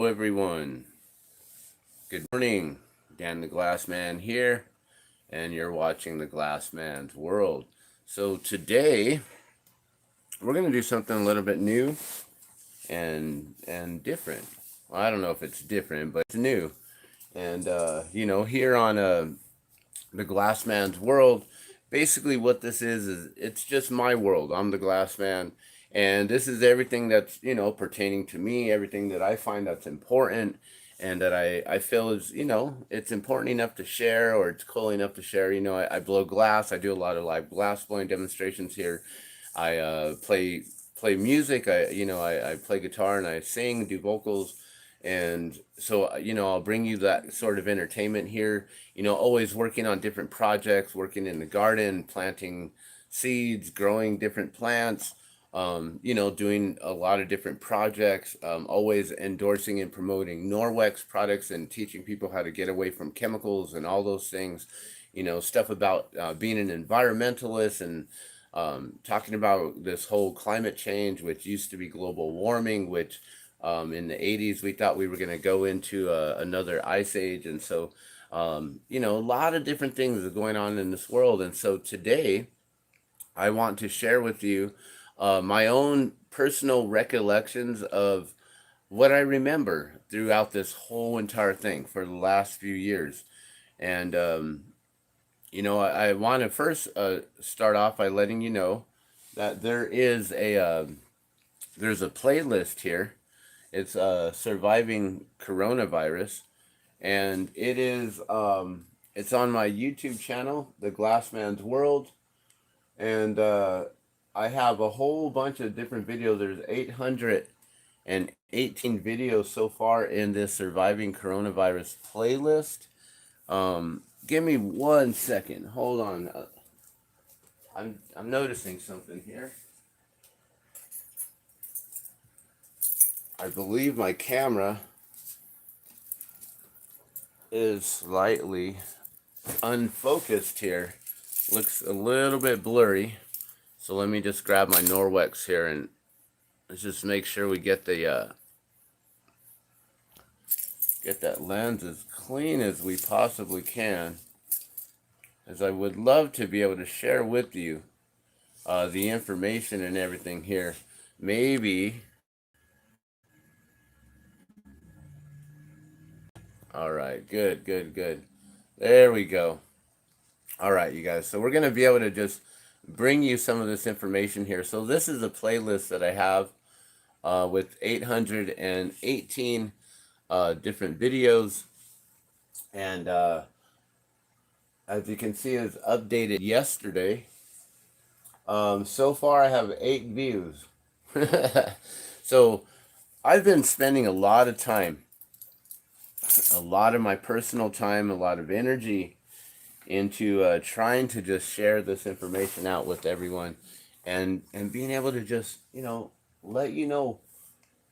Hello, everyone. Good morning. Dan the Glass Man here, and you're watching the Glass Man's World. So today we're gonna do something a little bit new and different. Well, I don't know if it's different, but it's new. And here on the Glass Man's World, basically what this is it's just my world. I'm the Glass Man, and this is everything that's pertaining to me, everything that I find that's important, and that I feel is it's important enough to share, or it's cool enough to share. I blow glass. I do a lot of live glass blowing demonstrations here. I play music. I play guitar and I sing, do vocals, and so I'll bring you that sort of entertainment here. Always working on different projects, working in the garden, planting seeds, growing different plants. Doing a lot of different projects. Always endorsing and promoting Norwex products and teaching people how to get away from chemicals and all those things. Stuff about being an environmentalist and talking about this whole climate change, which used to be global warming, which in the 80s we thought we were going to go into another ice age. And so, a lot of different things are going on in this world. And so today I want to share with you my own personal recollections of what I remember throughout this whole entire thing for the last few years. And I want to first start off by letting you know that there's a playlist here. It's surviving coronavirus, and it's on my YouTube channel, The Glassman's World, and I have a whole bunch of different videos. There's 818 videos so far in this surviving coronavirus playlist. Give me 1 second. Hold on. I'm noticing something here. I believe my camera is slightly unfocused here. Looks a little bit blurry. So let me just grab my Norwex here and let's just make sure we get that lens as clean as we possibly can, as I would love to be able to share with you the information and everything here. Maybe. All right, good. There we go. All right, you guys. So we're going to be able to just bring you some of this information here. So this is a playlist that I have with 818 different videos. And as you can see, it's updated yesterday. So far, I have 8 views. So I've been spending a lot of time, a lot of my personal time, a lot of energy into trying to just share this information out with everyone, and being able to just let you know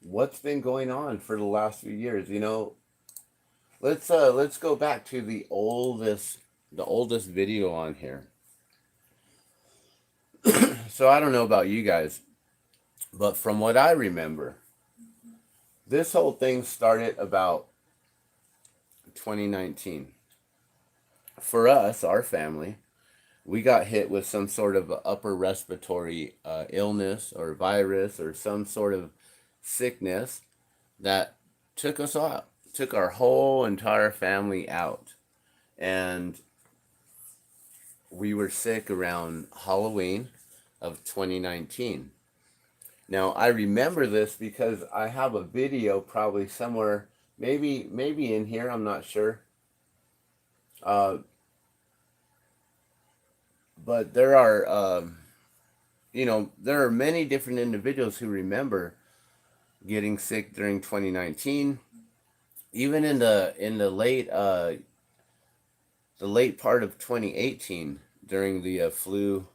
what's been going on for the last few years. Let's go back to the oldest video on here. So I don't know about you guys, but from what I remember, this whole thing started about 2019. For us, our family, we got hit with some sort of upper respiratory illness or virus or some sort of sickness that took us out, took our whole entire family out. And we were sick around Halloween of 2019. Now, I remember this because I have a video probably somewhere, maybe in here, I'm not sure. Uh, but there are many different individuals who remember getting sick during 2019, even in the late part of 2018 during the flu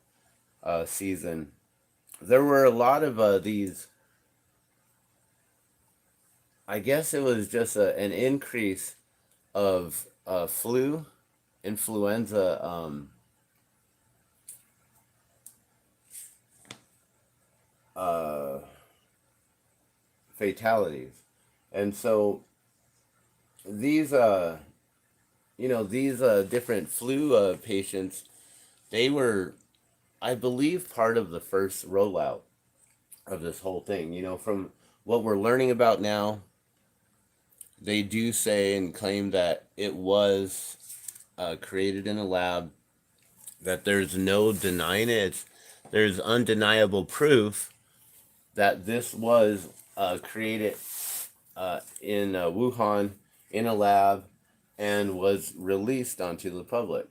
season. There were a lot of these. I guess it was just an increase of influenza uh, fatalities. And so these these different flu patients, they were, I believe, part of the first rollout of this whole thing. From what we're learning about now, they do say and claim that it was created in a lab, that there's no denying it. There's undeniable proof that this was created in Wuhan in a lab and was released onto the public.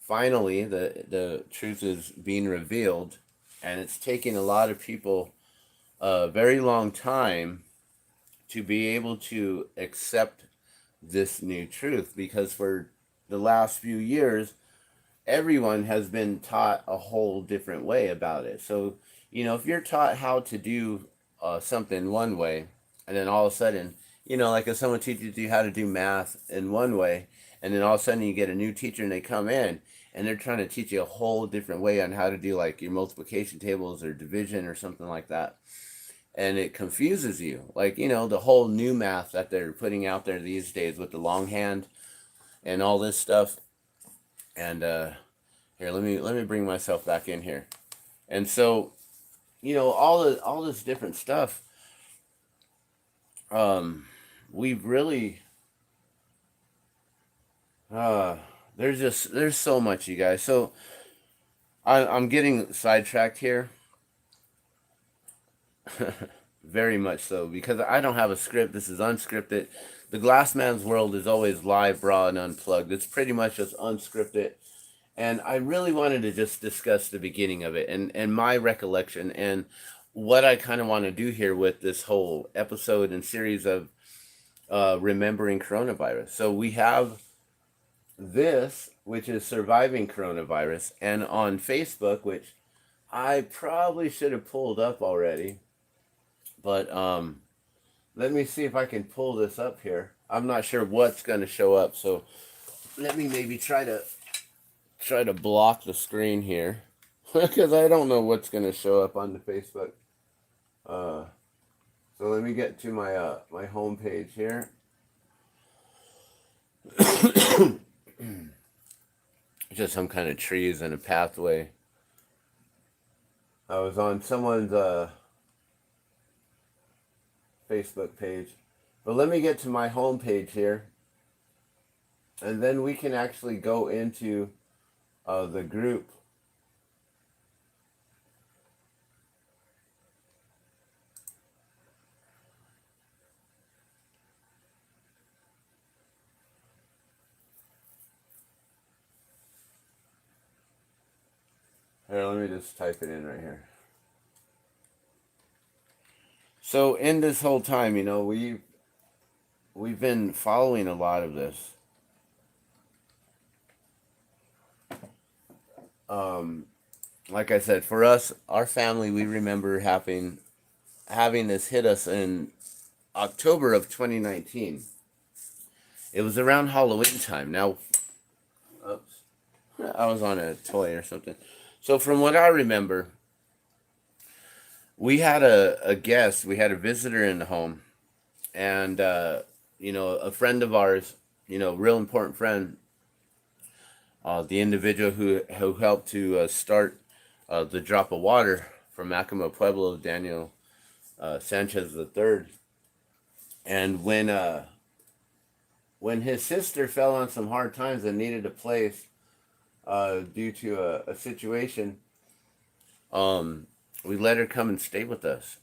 Finally, the truth is being revealed, and it's taking a lot of people a very long time to be able to accept this new truth, because for the last few years, everyone has been taught a whole different way about it. So, if you're taught how to do something one way, and then all of a sudden, like if someone teaches you how to do math in one way, and then all of a sudden you get a new teacher and they come in and they're trying to teach you a whole different way on how to do like your multiplication tables or division or something like that. And it confuses you. Like, the whole new math that they're putting out there these days with the longhand and all this stuff. And here, let me bring myself back in here. And so, all this different stuff. We've really there's so much, you guys. So I'm getting sidetracked here. Very much so, because I don't have a script. This is unscripted. The Glassman's World is always live, raw, and unplugged. It's pretty much just unscripted. And I really wanted to just discuss the beginning of it and my recollection and what I kind of want to do here with this whole episode and series of remembering coronavirus. So we have this, which is surviving coronavirus, and on Facebook, which I probably should have pulled up already, but let me see if I can pull this up here. I'm not sure what's going to show up, so let me maybe try to block the screen here because I don't know what's going to show up on the Facebook. So let me get to my home page here. Just some kind of trees and a pathway. I was on someone's Facebook page. But let me get to my home page here. And then we can actually go into the group. Here, let me just type it in right here. So in this whole time, we've been following a lot of this. Like I said, for us, our family, we remember having this hit us in October of 2019. It was around Halloween time. Now, oops, I was on a toy or something. So from what I remember, we had a guest, we had a visitor in the home, and a friend of ours, real important friend, the individual who helped to start the Drop of Water from Acoma Pueblo, Daniel Sanchez III. And when his sister fell on some hard times and needed a place due to a situation, we let her come and stay with us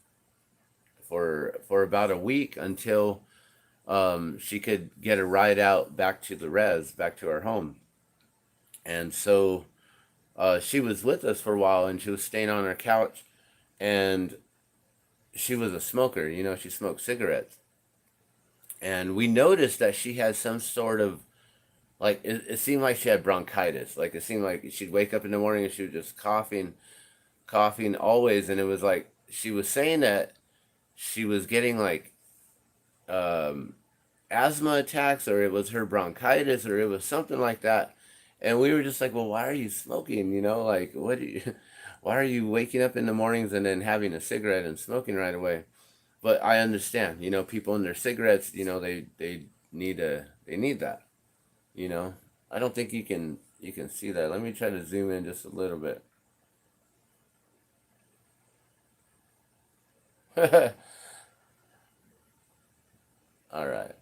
for about a week until she could get a ride out back to the res, back to our home. And so she was with us for a while, and she was staying on our couch, and she was a smoker. She smoked cigarettes. And we noticed that she had some sort of, like, it seemed like she had bronchitis. Like, it seemed like she'd wake up in the morning and she was just coughing always. And it was like, she was saying that she was getting, like, asthma attacks, or it was her bronchitis, or it was something like that. And we were just like, well, why are you smoking? Like, why are you waking up in the mornings and then having a cigarette and smoking right away? But I understand, people in their cigarettes, they need that, you know. I don't think you can see that. Let me try to zoom in just a little bit. All right.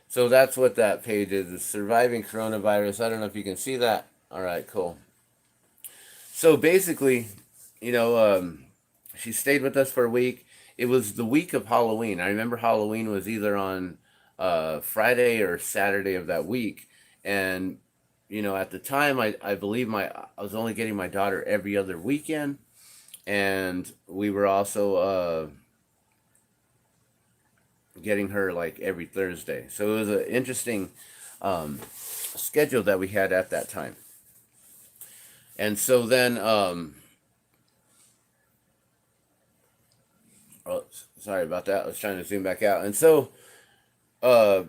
So that's what that page is surviving coronavirus. I don't know if you can see that. All right, cool. So basically, you know, she stayed with us for a week. It was the week of Halloween. I remember Halloween was either on Friday or Saturday of that week. And, at the time, I believe I was only getting my daughter every other weekend. And we were also getting her like every Thursday. So it was an interesting schedule that we had at that time. And so then, oh, sorry about that. I was trying to zoom back out. And so, uh,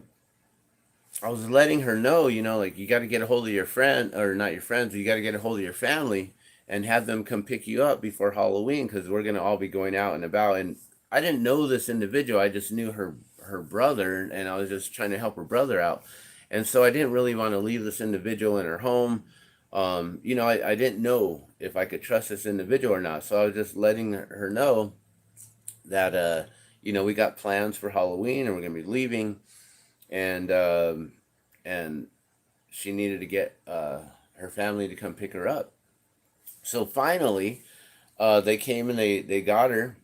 I was letting her know, like you got to get a hold of your friend, or not your friends, you got to get a hold of your family and have them come pick you up before Halloween because we're going to all be going out and about. And I didn't know this individual. I just knew her brother, and I was just trying to help her brother out. And so I didn't really want to leave this individual in her home. I didn't know if I could trust this individual or not. So I was just letting her know that, we got plans for Halloween and we're going to be leaving. And she needed to get her family to come pick her up. So finally, they came and they got her,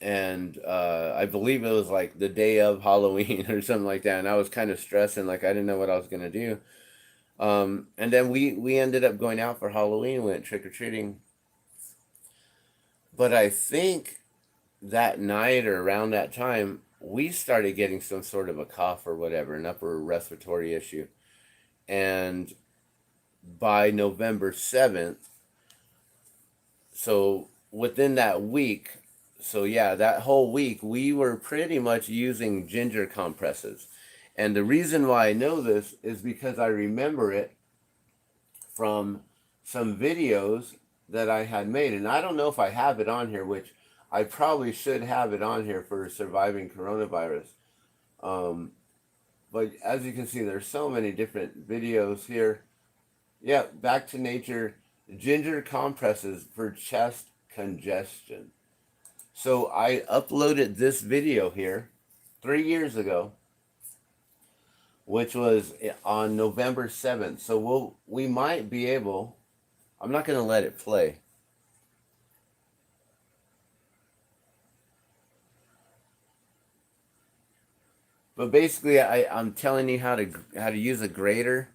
and I believe it was like the day of Halloween or something like that. And I was kind of stressing, like I didn't know what I was gonna do. And then we ended up going out for Halloween, went trick or treating. But I think that night or around that time, we started getting some sort of a cough or whatever, an upper respiratory issue. And by November 7th, so within that week, so yeah, that whole week, we were pretty much using ginger compresses. And the reason why I know this is because I remember it from some videos that I had made. And I don't know if I have it on here, which I probably should have it on here for surviving coronavirus. Um, but as you can see, there's so many different videos here. Yeah, back to nature. Ginger compresses for chest congestion. So I uploaded this video here 3 years ago, which was on November 7th. So we might be able. I'm not going to let it play. But basically, I'm telling you how to use a grater.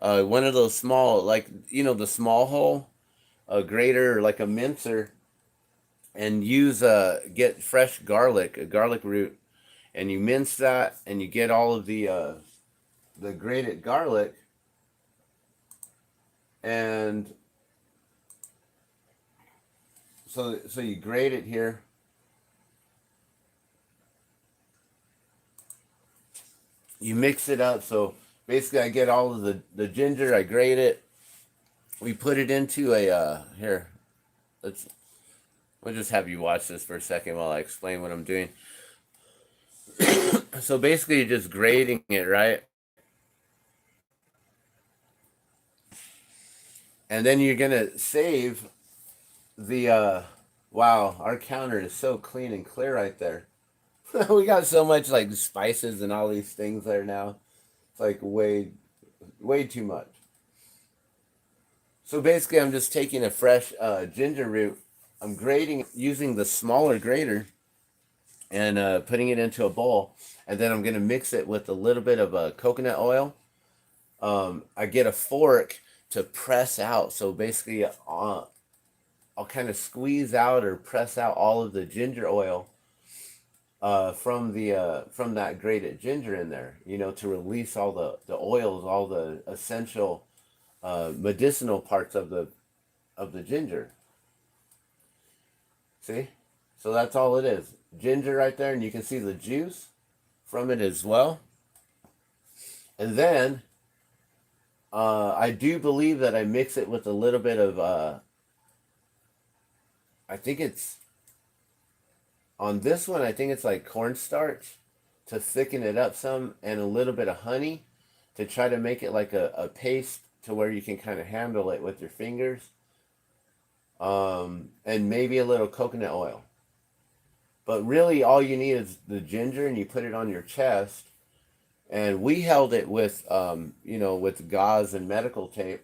One of those small, like the small hole, a grater or like a mincer, and use get fresh garlic, a garlic root, and you mince that, and you get all of the grated garlic, and so you grate it here. You mix it up. So basically, I get all of the ginger, I grate it. We put it into a here. Let's We'll just have you watch this for a second while I explain what I'm doing. So basically, you're just grating it, right? And then you're gonna save the. Wow, our counter is so clean and clear right there. We got so much like spices and all these things there now. It's like way too much. So basically, I'm just taking a fresh ginger root. I'm grating it using the smaller grater and putting it into a bowl. And then I'm going to mix it with a little bit of coconut oil. I get a fork to press out. So basically, I'll kind of squeeze out or press out all of the ginger oil from that grated ginger in there, to release all the oils, all the essential medicinal parts of the ginger. See? So that's all it is. Ginger right there, and you can see the juice from it as well. And then I do believe that I mix it with a little bit of I think it's On this one, I think it's like cornstarch to thicken it up some, and a little bit of honey to try to make it like a paste to where you can kind of handle it with your fingers. And maybe a little coconut oil. But really, all you need is the ginger, and you put it on your chest. And we held it with, with gauze and medical tape.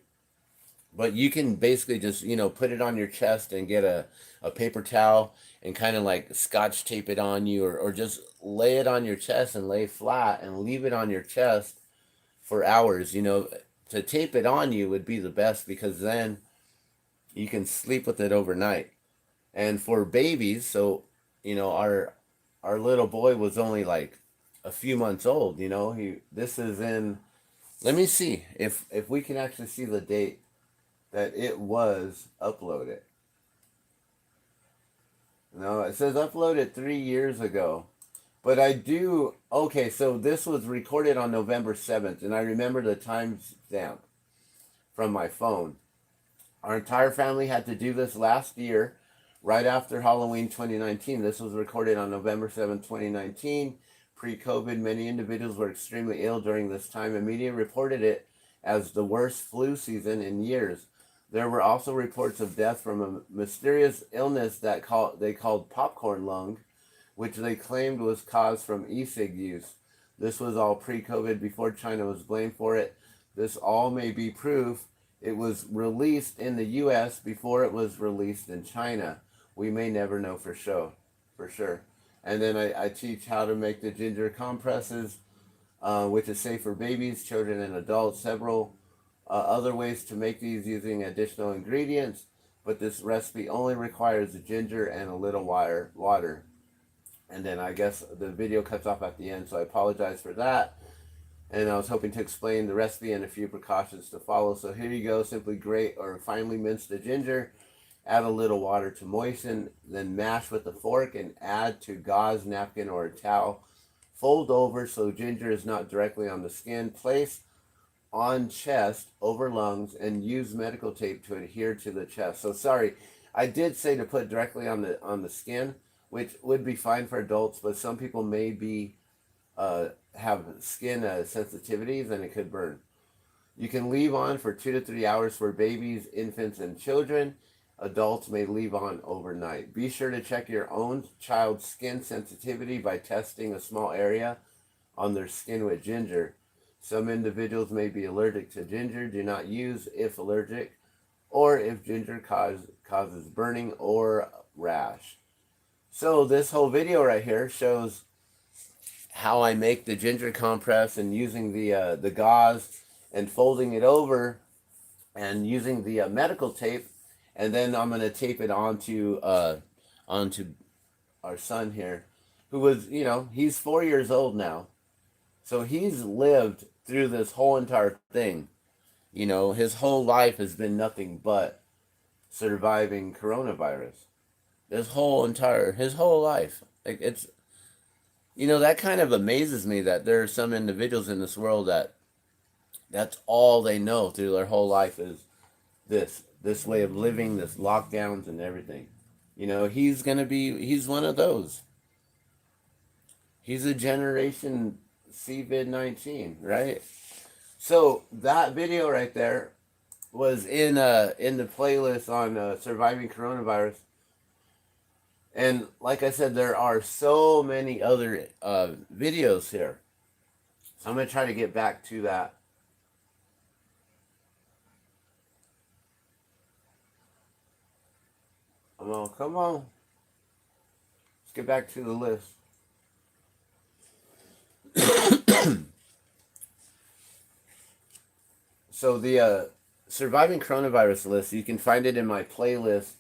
But you can basically just, put it on your chest and get a paper towel and kind of like scotch tape it on you, or just lay it on your chest and lay flat and leave it on your chest for hours. To tape it on you would be the best, because then you can sleep with it overnight. And for babies, so, our little boy was only like a few months old. This is in, let me see if we can actually see the date that it was uploaded. No, it says uploaded 3 years ago. But I do, okay, so this was recorded on November 7th, and I remember the timestamp from my phone. Our entire family had to do this last year, right after Halloween 2019. This was recorded on November 7th, 2019. Pre-COVID, many individuals were extremely ill during this time, and media reported it as the worst flu season in years. There were also reports of death from a mysterious illness that they called popcorn lung, which they claimed was caused from e-cig use. This was all pre-COVID, before China was blamed for it. This all may be proof it was released in the U.S. before it was released in China. We may never know for sure. And then I teach how to make the ginger compresses, which is safe for babies, children, and adults. Several other ways to make these using additional ingredients, but this recipe only requires the ginger and a little water. And then I guess the video cuts off at the end, so I apologize for that. And I was hoping to explain the recipe and a few precautions to follow. So here you go. Simply grate or finely mince the ginger, add a little water to moisten, then mash with a fork and add to gauze, napkin, or a towel. Fold over so ginger is not directly on the skin. Place on chest over lungs, and use medical tape to adhere to the chest. So sorry, I did say to put directly on the skin, which would be fine for adults, but some people may be have skin sensitivities, and it could burn. You can leave on for 2 to 3 hours for babies, infants, and children. Adults may leave on overnight. Be sure to check your own child's skin sensitivity by testing a small area on their skin with ginger. Some individuals may be allergic to ginger. Do not use if allergic, or if ginger causes burning or rash. So this whole video right here shows how I make the ginger compress, and using the gauze and folding it over and using the medical tape, and then I'm going to tape it onto our son here, who was, he's 4 years old now. So he's lived through this whole entire thing. His whole life has been nothing but surviving coronavirus. His whole life. Like, it's, that kind of amazes me that there are some individuals in this world that's all they know through their whole life is this way of living, this lockdowns and everything. He's one of those. He's a generation COVID-19, right? So that video right there was in the playlist on surviving coronavirus. And like I said, there are so many other videos here. So I'm going to try to get back to that. Come on. Let's get back to the list. So the surviving coronavirus list, you can find it in my playlist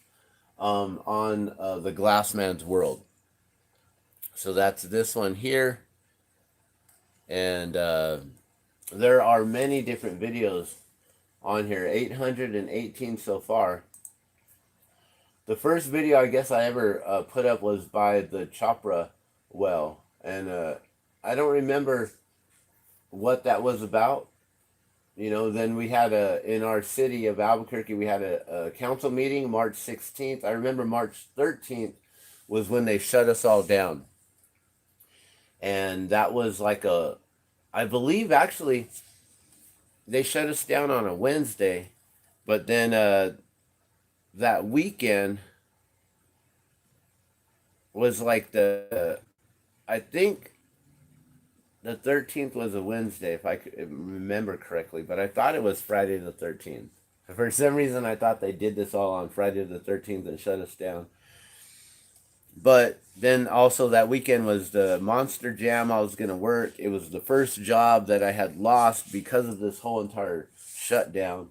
on the Glassman's World. So that's this one here. And there are many different videos on here, 818 so far. The first video I guess I ever put up was by the Chopra well. And I don't remember what that was about. Then we had in our city of Albuquerque, we had a council meeting March 16th. I remember March 13th was when they shut us all down. And that was like I believe actually they shut us down on a Wednesday, but then that weekend was like I think the 13th was a Wednesday, if I could remember correctly, but I thought it was Friday the 13th. For some reason, I thought they did this all on Friday the 13th and shut us down. But then also that weekend was the Monster Jam I was going to work. It was the first job that I had lost because of this whole entire shutdown.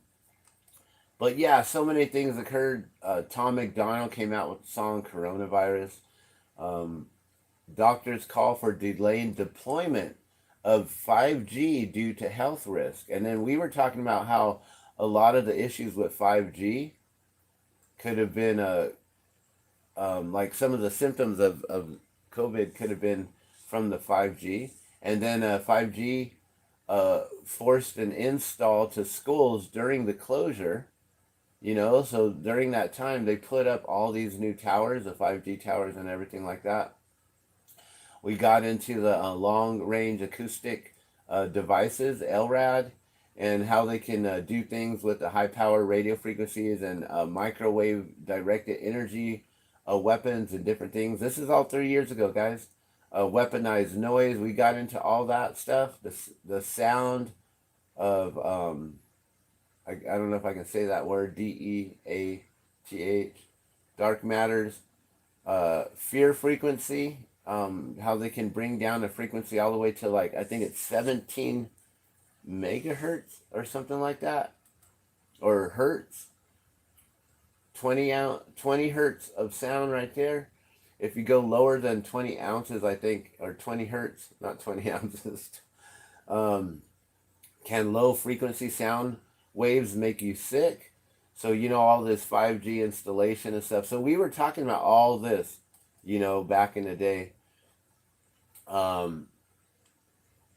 But yeah, so many things occurred. Tom McDonald came out with the song Coronavirus. Um, Doctors call for delayed deployment of 5G due to health risk. And then we were talking about how a lot of the issues with 5G could have been like some of the symptoms of COVID could have been from the 5G. And then 5G forced an install to schools during the closure. So during that time, they put up all these new towers, the 5G towers and everything like that. We got into the long-range acoustic devices, LRAD, and how they can do things with the high-power radio frequencies and microwave-directed energy weapons and different things. This is all 3 years ago, guys. Weaponized noise. We got into all that stuff. The sound of I don't know if I can say that word. DEATH. Dark matters. Fear frequency. How they can bring down the frequency all the way to I think it's 17 megahertz or something like that, or hertz. 20 hertz of sound right there. If you go lower than 20 ounces, I think, or 20 hertz, not 20 ounces, can low frequency sound waves make you sick? So, all this 5G installation and stuff. So we were talking about all this, back in the day.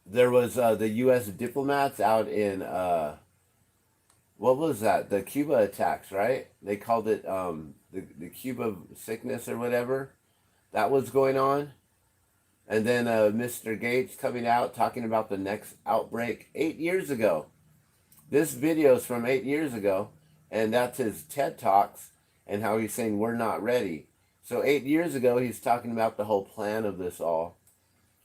There was the U.S. diplomats out in, what was that? The Cuba attacks, right? They called it the Cuba sickness or whatever. That was going on. And then Mr. Gates coming out talking about the next outbreak 8 years ago. This video is from 8 years ago, and that's his TED Talks and how he's saying we're not ready. So 8 years ago, he's talking about the whole plan of this all.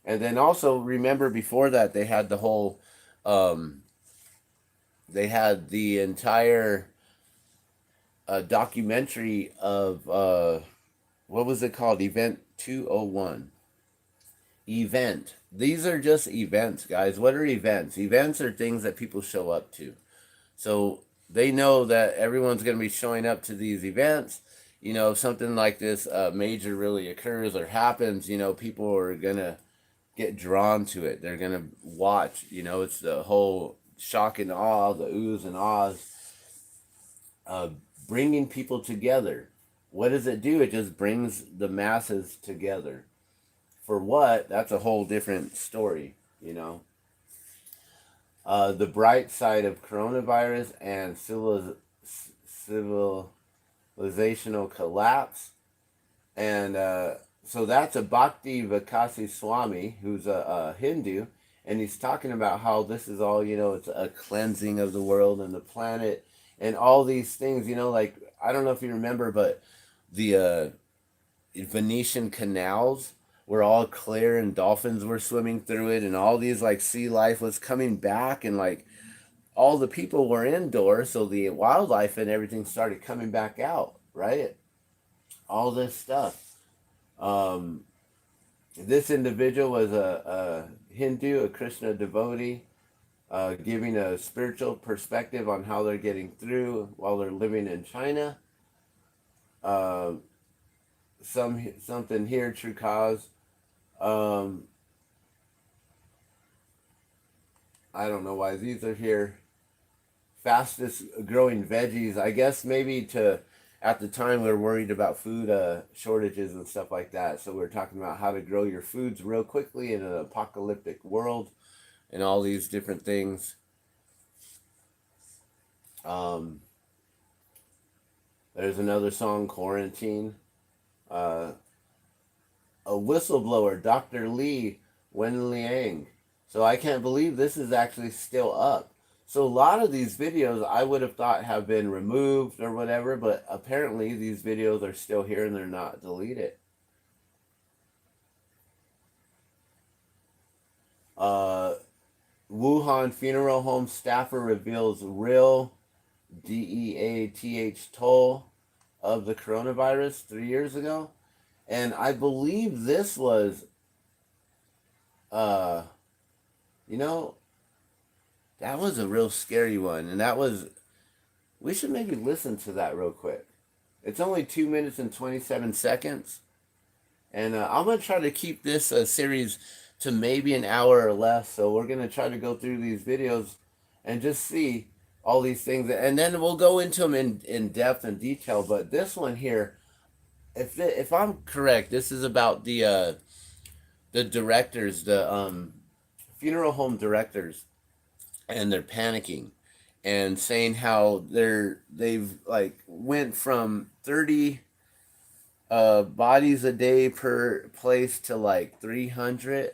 And then also, remember before that, they had the whole, they had the entire documentary of, what was it called? Event 201. Event. These are just events, guys. What are events? Events are things that people show up to. So they know that everyone's going to be showing up to these events. If something like this major really occurs or happens, people are going to get drawn to it. They're going to watch. It's the whole shock and awe, the oohs and ahs, bringing people together. What does it do? It just brings the masses together. For what? That's a whole different story, The bright side of coronavirus and civilizational collapse. And so that's a Bhakti Vikasi Swami, who's a Hindu, and he's talking about how this is all, it's a cleansing of the world and the planet and all these things, I don't know if you remember, but the Venetian canals were all clear and dolphins were swimming through it, and all these sea life was coming back, and all the people were indoors, so the wildlife and everything started coming back out, right? All this stuff. This individual was a Hindu, a Krishna devotee, giving a spiritual perspective on how they're getting through while they're living in China. Something here, true cause. I don't know why these are here. Fastest growing veggies. I guess maybe at the time we were worried about food shortages and stuff like that. So we're talking about how to grow your foods real quickly in an apocalyptic world and all these different things. There's another song, Quarantine. a whistleblower, Dr. Li Wenliang. So I can't believe this is actually still up. So a lot of these videos I would have thought have been removed or whatever, but apparently these videos are still here and they're not deleted. Wuhan funeral home staffer reveals real DEATH toll of the coronavirus 3 years ago. And I believe this was, you know, that was a real scary one. And that was, we should maybe listen to that real quick. It's only 2 minutes and 27 seconds. And I'm going to try to keep this series to maybe an hour or less. So we're going to try to go through these videos and just see all these things. And then we'll go into them in depth and detail. But this one here, if I'm correct, this is about the directors, the funeral home directors, and they're panicking and saying how they've like went from 30 bodies a day per place to like 300,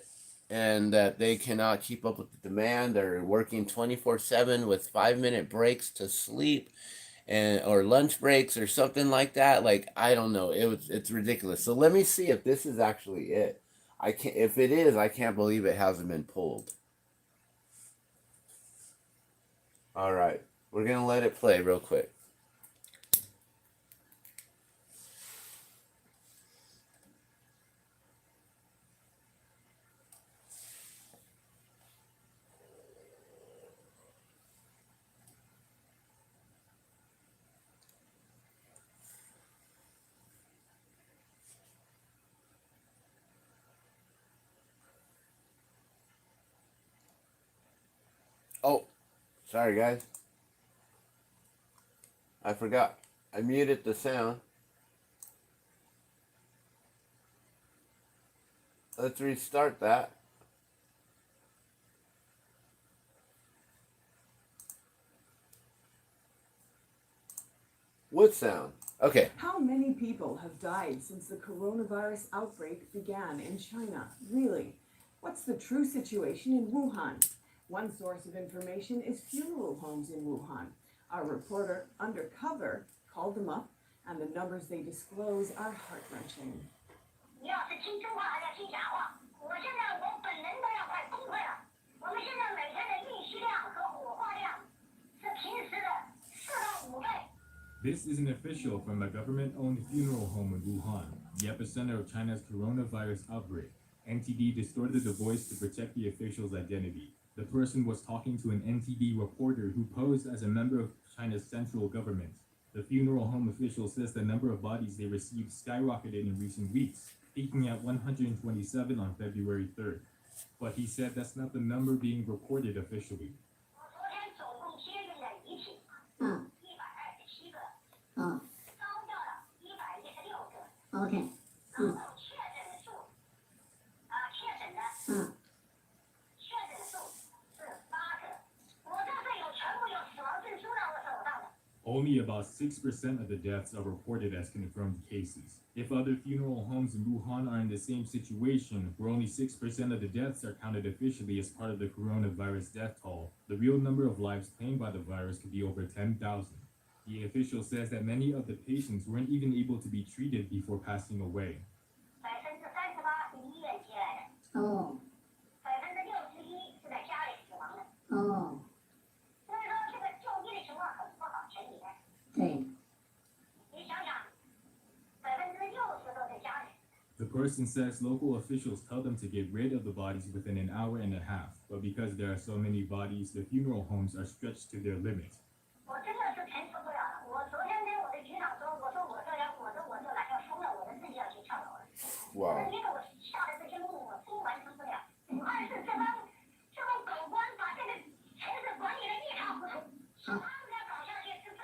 and that they cannot keep up with the demand. They're working 24/7 with 5-minute breaks to sleep and or lunch breaks or something like that. Like, I don't know, it's ridiculous. So let me see if this is actually it. I can't, if it is, I can't believe it hasn't been pulled. All right, we're gonna let it play real quick. Oh, sorry guys, I forgot. I muted the sound. Let's restart that. What sound? Okay. How many people have died since the coronavirus outbreak began in China? Really? What's the true situation in Wuhan? One source of information is funeral homes in Wuhan. Our reporter, undercover, called them up, and the numbers they disclose are heart-wrenching. 你要是听真话还是听假话？我现在我本人都要快崩溃了。我们现在每天的运息量和火化量是平时的4到5倍。 This is an official from a government-owned funeral home in Wuhan, the epicenter of China's coronavirus outbreak. NTD distorted the voice to protect the official's identity. The person was talking to an NTD reporter who posed as a member of China's central government. The funeral home official says the number of bodies they received skyrocketed in recent weeks, peaking at 127 on February 3rd. But he said that's not the number being reported officially. 我昨天总共接运了遗体127个，烧掉了116个。OK，然后确诊的数是8个。我这是全部有死亡证书在我手上的。 Only about 6% of the deaths are reported as confirmed cases. If other funeral homes in Wuhan are in the same situation, where only 6% of the deaths are counted officially as part of the coronavirus death toll, the real number of lives claimed by the virus could be over 10,000. The official says that many of the patients weren't even able to be treated before passing away. 38%是医院接来的，哦61%是在家里死亡的。哦，所以说这个就医的情况很不好，前几天。 对， 你想想，60%都在家里。 The person says local officials tell them to get rid of the bodies within an hour and a half, but because there are so many bodies, the funeral homes are stretched to their limit. 我真的是承受不了了。我昨天跟我的局长说，我说我这要疯了，我自己要去跳楼了。Wow. 因为我下的这些路我真完成不了。二是这帮狗官把这个城市管理的一塌糊涂，他们要搞下去，这个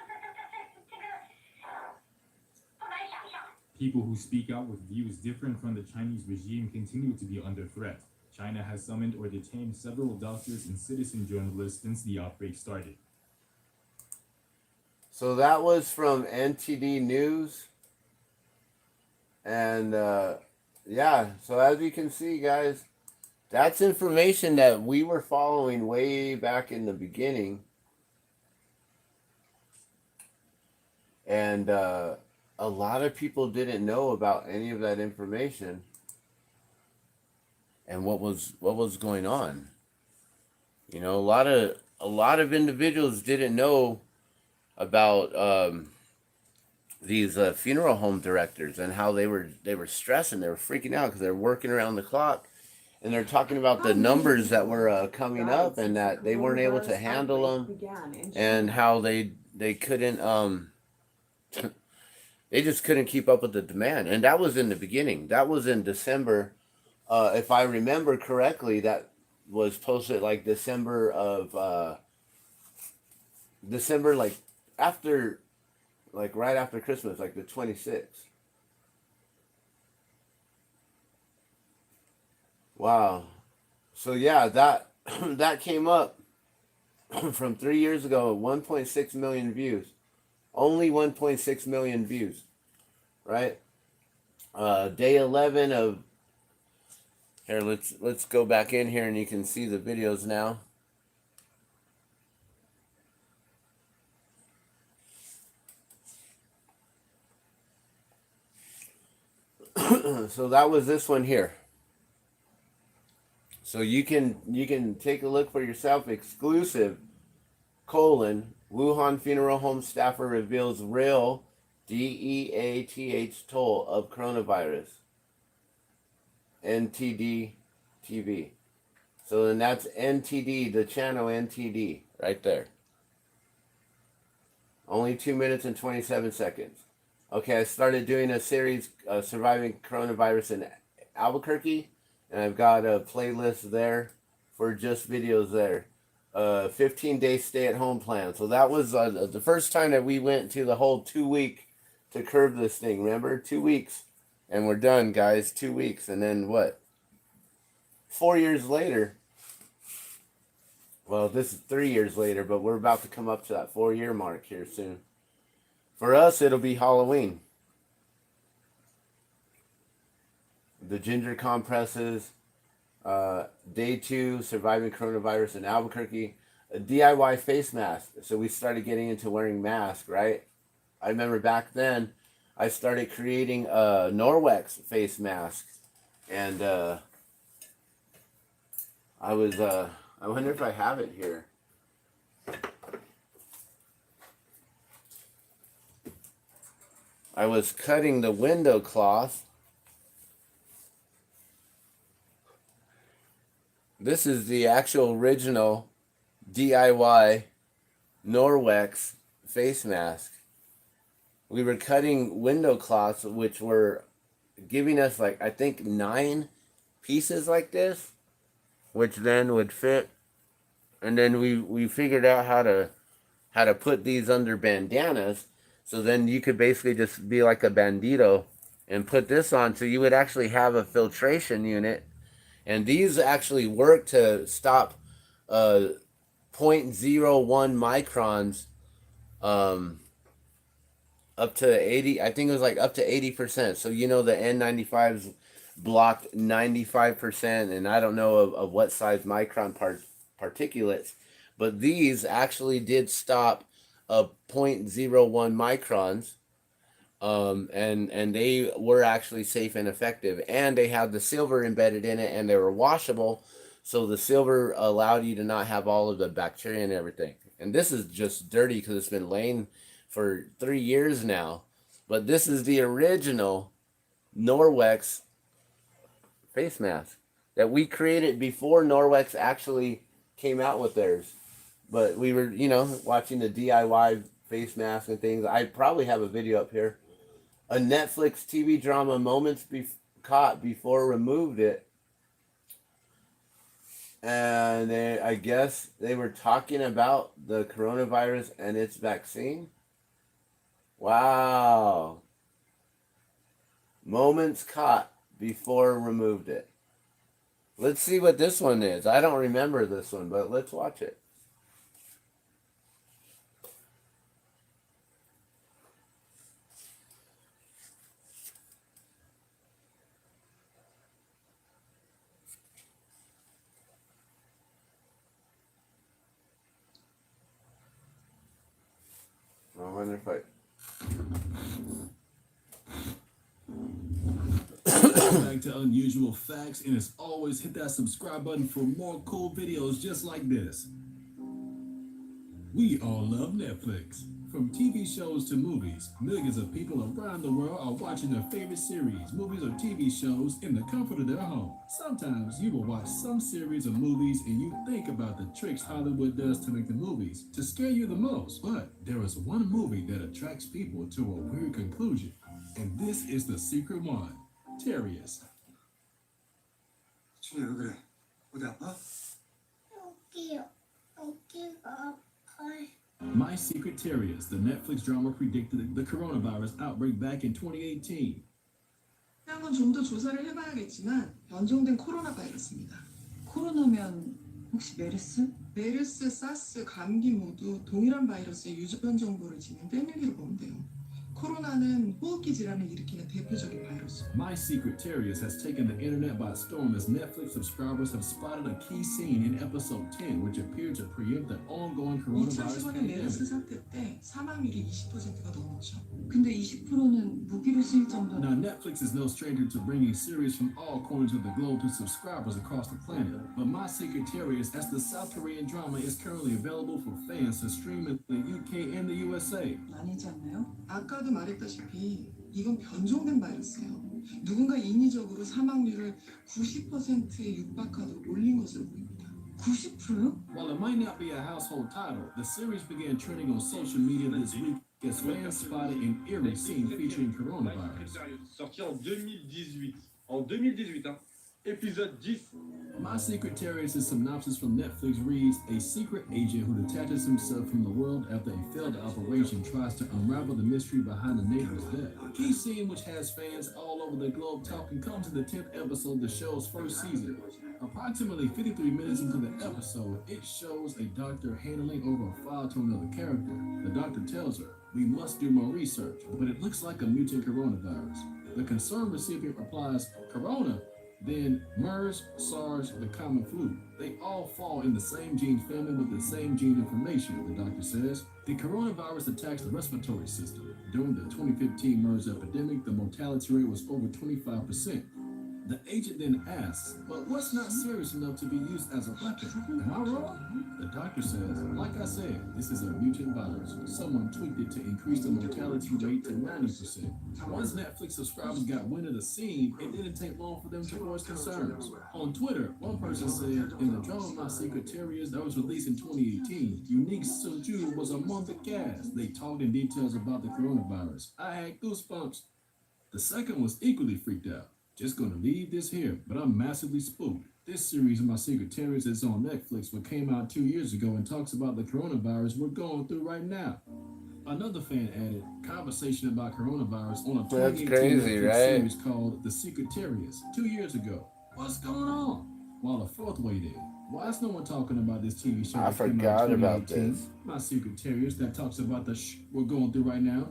不敢想象。 People who speak out with views different from the Chinese regime continue to be under threat. China has summoned or detained several doctors and citizen journalists since the outbreak started. So that was from NTD News. And yeah, so as you can see, guys, that's information that we were following way back in the beginning. And a lot of people didn't know about any of that information and what was going on. You know, a lot of individuals didn't know about these funeral home directors and how they were stressing, they were freaking out because they're working around the clock, and they're talking about the numbers that were coming up and that they weren't able to handle them, and how they couldn't they just couldn't keep up with the demand. And that was in the beginning. That was in December. If I remember correctly, that was posted like December, like after, like right after Christmas, like the 26th. Wow. So yeah, that that came up from 3 years ago, 1.6 million views. Only 1.6 million views, right? Day 11 of here. Let's go back in here and you can see the videos now. So that was this one here. So you can take a look for yourself. Exclusive: Wuhan funeral home staffer reveals real DEATH toll of coronavirus. NTD TV. So then that's NTD, the channel NTD, right there. Only 2 minutes and 27 seconds. Okay, I started doing a series, surviving coronavirus in Albuquerque, and I've got a playlist there for just videos there. 15-day stay-at-home plan. So that was the first time that we went to the whole 2 week to curb this thing. Remember, 2 weeks, and we're done, guys. 2 weeks, and then what? 4 years later. Well, this is 3 years later, but we're about to come up to that 4-year mark here soon. For us, it'll be Halloween. The ginger compresses. Day 2, surviving coronavirus in Albuquerque. A DIY face mask. So we started getting into wearing masks, right? I remember back then, I started creating a Norwex face mask. And I wonder if I have it here. I was cutting the window cloth. This is the actual original DIY Norwex face mask. We were cutting window cloths, which were giving us like, I think, 9 pieces like this, which then would fit. And then we figured out how to put these under bandanas. So then you could basically just be like a bandito and put this on. So you would actually have a filtration unit. And these actually work to stop 0.01 microns up to 80. I think it was like up to 80%. So you know the N95s blocked 95%, and I don't know of what size micron particulates, but these actually did stop 0.01 microns, and they were actually safe and effective, and they had the silver embedded in it, and they were washable, so the silver allowed you to not have all of the bacteria and everything. And this is just dirty because it's been laying for 3 years now, but this is the original Norwex face mask that we created before Norwex actually came out with theirs. But we were, watching the DIY face mask and things. I probably have a video up here. A Netflix TV drama, moments caught before removed it. And I guess they were talking about the coronavirus and its vaccine. Wow. Moments caught before removed it. Let's see what this one is. I don't remember this one, but let's watch it. wonder if I. Back to unusual facts, and as always, hit that subscribe button for more cool videos just like this. We all love Netflix. From TV shows to movies, millions of people around the world are watching their favorite series, movies, or TV shows in the comfort of their home. Sometimes you will watch some series or movies and you think about the tricks Hollywood does to make the movies to scare you the most. But there is one movie that attracts people to a weird conclusion, and this is the secret one. Terrius. 준이 왜 그래? 어디 아파? 여기요. 여기가 아파요. My Secret Terrius, the Netflix drama predicted the coronavirus outbreak back in 2018. 한번 좀 더 조사를 해봐야겠지만 변종된 코로나 바이러스입니다. 코로나면 혹시 메르스? 메르스, 사스, 감기 모두 동일한 바이러스의 유전 정보를 지닌 땡일기로 보면 돼요. 코로나는 호흡기 질환을 일으키는 대표적인 바이러스. My Secret Terrius has taken the internet by storm as Netflix subscribers have spotted a key scene in episode 10 which appeared to preempt the ongoing coronavirus 2015년 메르스 사태 때 사망률이 20%가 넘었죠. 근데 20%는 무기를 쓸 정도로. Now, Netflix is no stranger to bringing series from all corners of the globe to subscribers across the planet. But My Secret Terrius, as the South Korean drama, is currently available for fans to stream in the UK and the USA. 아니지 않나요? 아까도 말했다시피 이건 변종된 바이러스예요. 누군가 인위적으로 사망률을 90%에 육박하도록 올린 것으로 보입니다. 90%요? While it might not be a household title, the series began trending on social media this week as fans spotted an eerie scene featuring coronavirus. Sorti en 2018. En 2018, hein. Épisode 10. My Secret Terrius' synopsis from Netflix reads: a secret agent who detaches himself from the world after a failed operation tries to unravel the mystery behind the neighbor's death. A key scene which has fans all over the globe talking comes in the 10th episode of the show's first season. Approximately 53 minutes into the episode, it shows a doctor handling over a file to another character. The doctor tells her, "We must do more research, but it looks like a mutant coronavirus." The concerned recipient replies, "Corona? Then MERS, SARS, the common flu. They all fall in the same gene family with the same gene information," the doctor says. The coronavirus attacks the respiratory system. During the 2015 MERS epidemic, the mortality rate was over 25%. The agent then asks, "But what's not serious enough to be used as a weapon? Am I wrong?" The doctor says, "Like I said, this is a mutant virus. Someone tweaked it to increase the mortality rate to 90%. Once Netflix subscribers got wind of the scene, it didn't take long for them to voice concerns. On Twitter, one person said, "In the drama My Secret Terrius that was released in 2018, Unique Sunju was among the cast. They talked in details about the coronavirus. I had goosebumps." The second was equally freaked out. "Just gonna leave this here, but I'm massively spooked. This series of My Secret Terrius is on Netflix, but came out 2 years ago and talks about the coronavirus we're going through right now." Another fan added, "Conversation about coronavirus on a 2018 crazy, Netflix right? series called The Secret Terrius 2 years ago. What's going on?" While a fourth weighed in, "Why is no one talking about this TV show I that came out in forgot about 2018? this. My Secret Terrius that talks about the we're going through right now?"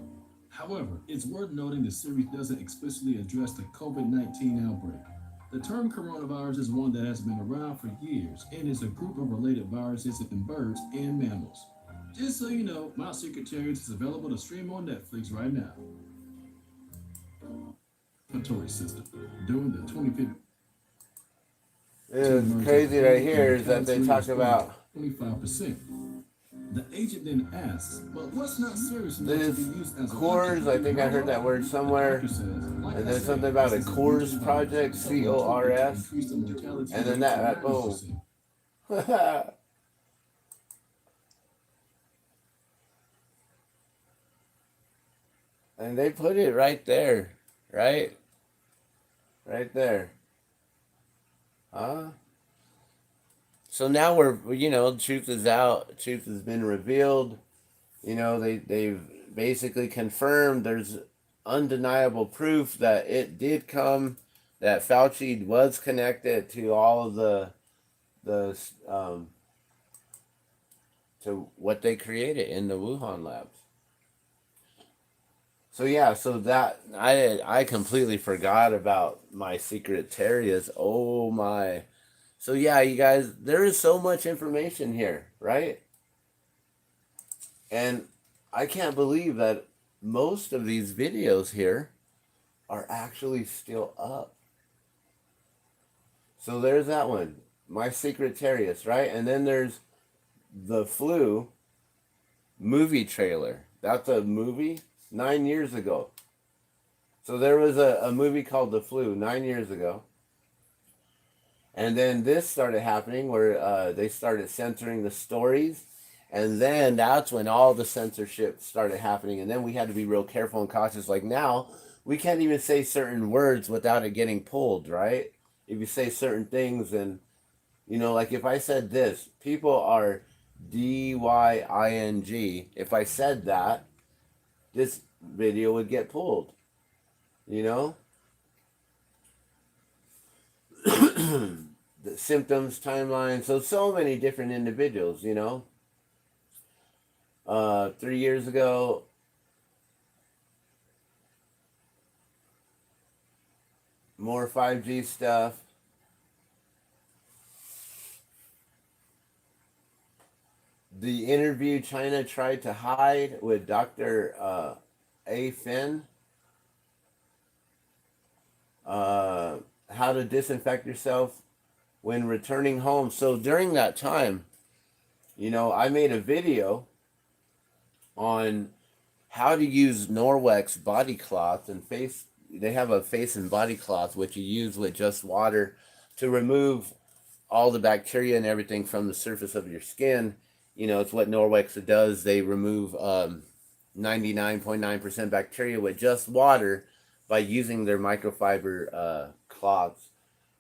However, it's worth noting the series doesn't explicitly address the COVID-19 outbreak. The term coronavirus is one that has been around for years and is a group of related viruses in birds and mammals. Just so you know, My Secret Terrius is available to stream on Netflix right now. Respiratory system. During the 2015 It's crazy right here is that they talk about 25%. The agent then asks, "But what's not serious enough this to be used as a Coors. weapon?" I think I heard that word somewhere. The doctor says, "Like And I there's said, something about a this is Coors mutant project, virus. Someone tweaked it to CORS. increase the mortality And then rate that, to boom. 90%. And they put it right there, right? Right there. Huh? So now truth is out. Truth has been revealed. They've basically confirmed there's undeniable proof that it did come, that Fauci was connected to all of the to what they created in the Wuhan labs. So that I completely forgot about My Secret Terrius. Oh my. So yeah, you guys, there is so much information here, right? And I can't believe that most of these videos here are actually still up. So there's that one, My Secretarius, right? And then there's the flu movie trailer. That's a movie 9 years ago. So there was a movie called The Flu 9 years ago. And then this started happening where they started censoring the stories. And then that's when all the censorship started happening. And then we had to be real careful and cautious. Like now, we can't even say certain words without it getting pulled, right? If you say certain things, and, you know, like if I said this, people are DYING. If I said that, this video would get pulled, you know? The symptoms, timeline. So many different individuals, you know? 3 years ago, more 5G stuff. The interview China tried to hide with Dr. A. Finn. How to disinfect yourself when returning home. So during that time, you know, I made a video on how to use Norwex body cloth and face. They have a face and body cloth which you use with just water to remove all the bacteria and everything from the surface of your skin. You know, it's what Norwex does. They remove 99.9% bacteria with just water by using their microfiber cloths.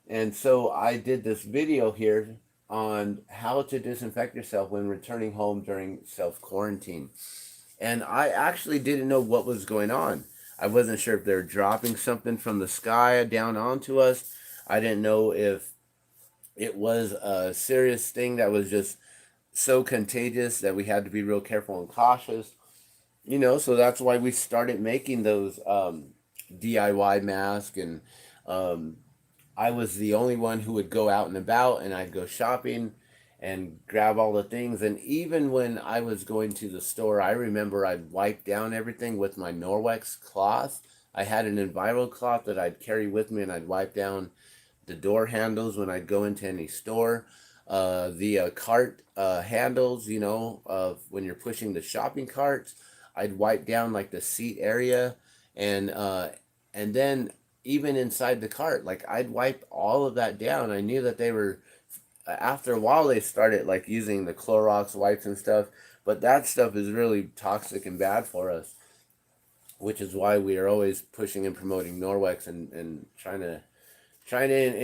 And so I did this video here on how to disinfect yourself when returning home during self-quarantine. And I actually didn't know what was going on. I wasn't sure if they were dropping something from the sky down onto us. I didn't know if it was a serious thing that was just so contagious that we had to be real careful and cautious. You know, so that's why we started making those DIY masks. And I was the only one who would go out and about, and I'd go shopping and grab all the things. And even when I was going to the store, I remember I'd wipe down everything with my Norwex cloth. I had an Enviro cloth that I'd carry with me, and I'd wipe down the door handles when I'd go into any store. The cart handles, you know, when you're pushing the shopping carts, I'd wipe down like the seat area, and then even inside the cart, like I'd wipe all of that down. I knew that they were, after a while they started like using the Clorox wipes and stuff, but that stuff is really toxic and bad for us, which is why we are always pushing and promoting Norwex and trying to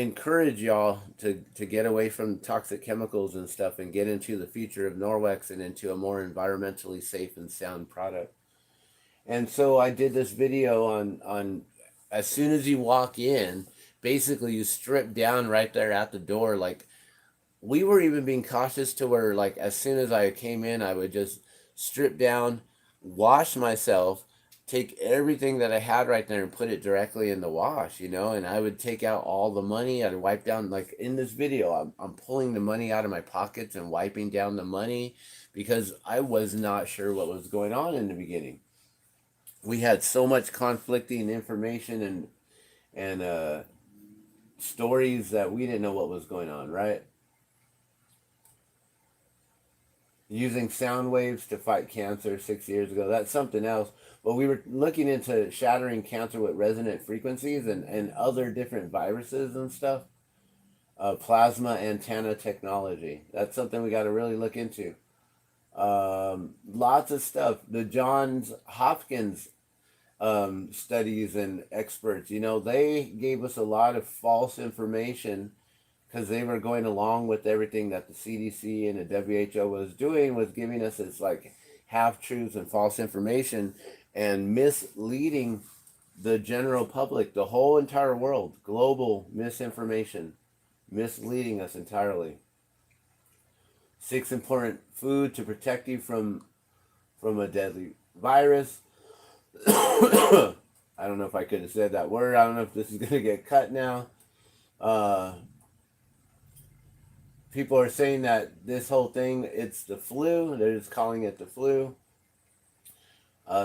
encourage y'all to get away from toxic chemicals and stuff and get into the future of Norwex and into a more environmentally safe and sound product. And so I did this video on as soon as you walk in, basically you strip down right there at the door. Like we were even being cautious to where like as soon as I came in, I would just strip down, wash myself, take everything that I had right there and put it directly in the wash, you know, and I would take out all the money. I'd wipe down, like in this video, I'm pulling the money out of my pockets and wiping down the money because I was not sure what was going on in the beginning. We had so much conflicting information and stories that we didn't know what was going on, right? Using sound waves to fight cancer 6 years ago, that's something else. But we were looking into shattering cancer with resonant frequencies and other different viruses and stuff. Plasma antenna technology. That's something we got to really look into. Lots of stuff. The Johns Hopkins studies and experts, you know, they gave us a lot of false information because they were going along with everything that the CDC and the WHO was doing, was giving us this like half-truths and false information and misleading the general public, the whole entire world. Global misinformation, misleading us entirely. 6 important food to protect you from a deadly virus. I don't know if I could have said that word. I don't know if this is going to get cut now. People are saying that this whole thing, it's the flu. They're just calling it the flu.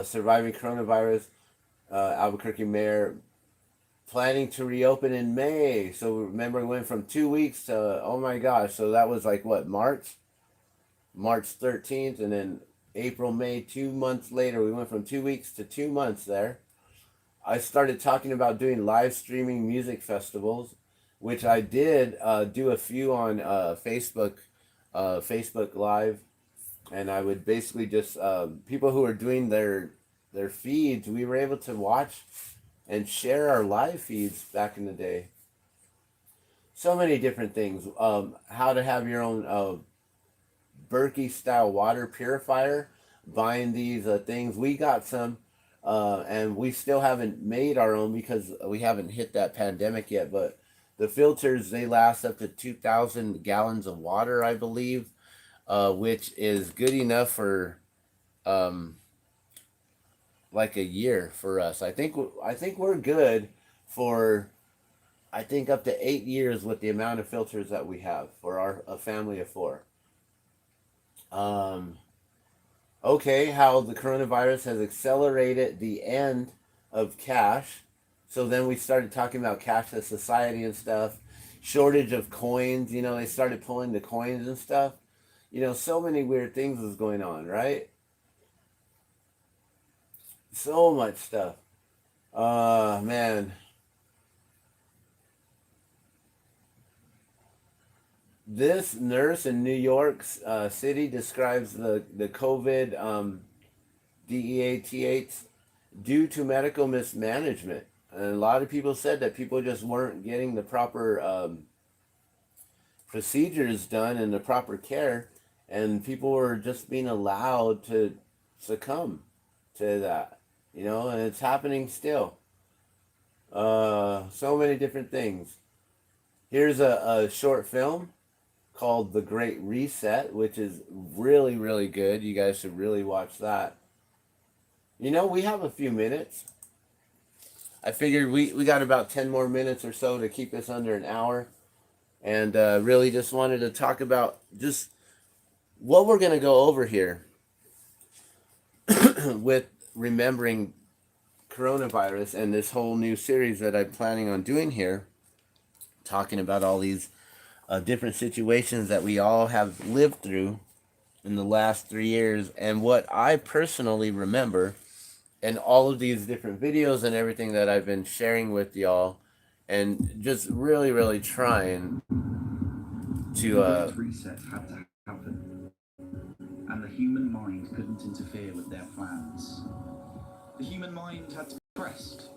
surviving coronavirus. Albuquerque mayor planning to reopen in May. So remember, we went from 2 weeks to, oh my gosh, so that was like what, March 13th, and then April, May, 2 months later, we went from 2 weeks to 2 months there. I started talking about doing live streaming music festivals, which I did do a few on Facebook Live, and I would basically just people who are doing their feeds, we were able to watch and share our live feeds back in the day. So many different things. How to have your own Berkey style water purifier. Buying these things, we got some, and we still haven't made our own because we haven't hit that pandemic yet. But the filters, they last up to 2,000 gallons of water, I believe, which is good enough for like a year for us. I think we're good for, I think, up to 8 years with the amount of filters that we have for a family of four. Okay, how the coronavirus has accelerated the end of cash. So then we started talking about cashless society and stuff. Shortage of coins, they started pulling the coins and stuff. So many weird things was going on, right? So much stuff. Man. This nurse in New York City describes the COVID DEATH due to medical mismanagement. And a lot of people said that people just weren't getting the proper procedures done and the proper care, and people were just being allowed to succumb to that, and it's happening still. So many different things. Here's a short film called The Great Reset, which is really, really good. You guys should really watch that. We have a few minutes. I figured we got about 10 more minutes or so to keep this under an hour. And really just wanted to talk about just what we're going to go over here with remembering coronavirus and this whole new series that I'm planning on doing here, talking about all these different situations that we all have lived through in the last 3 years, and what I personally remember, and all of these different videos and everything that I've been sharing with y'all, and just really, really trying to reset had to happen, and the human mind couldn't interfere with their plans. The human mind had to be pressed.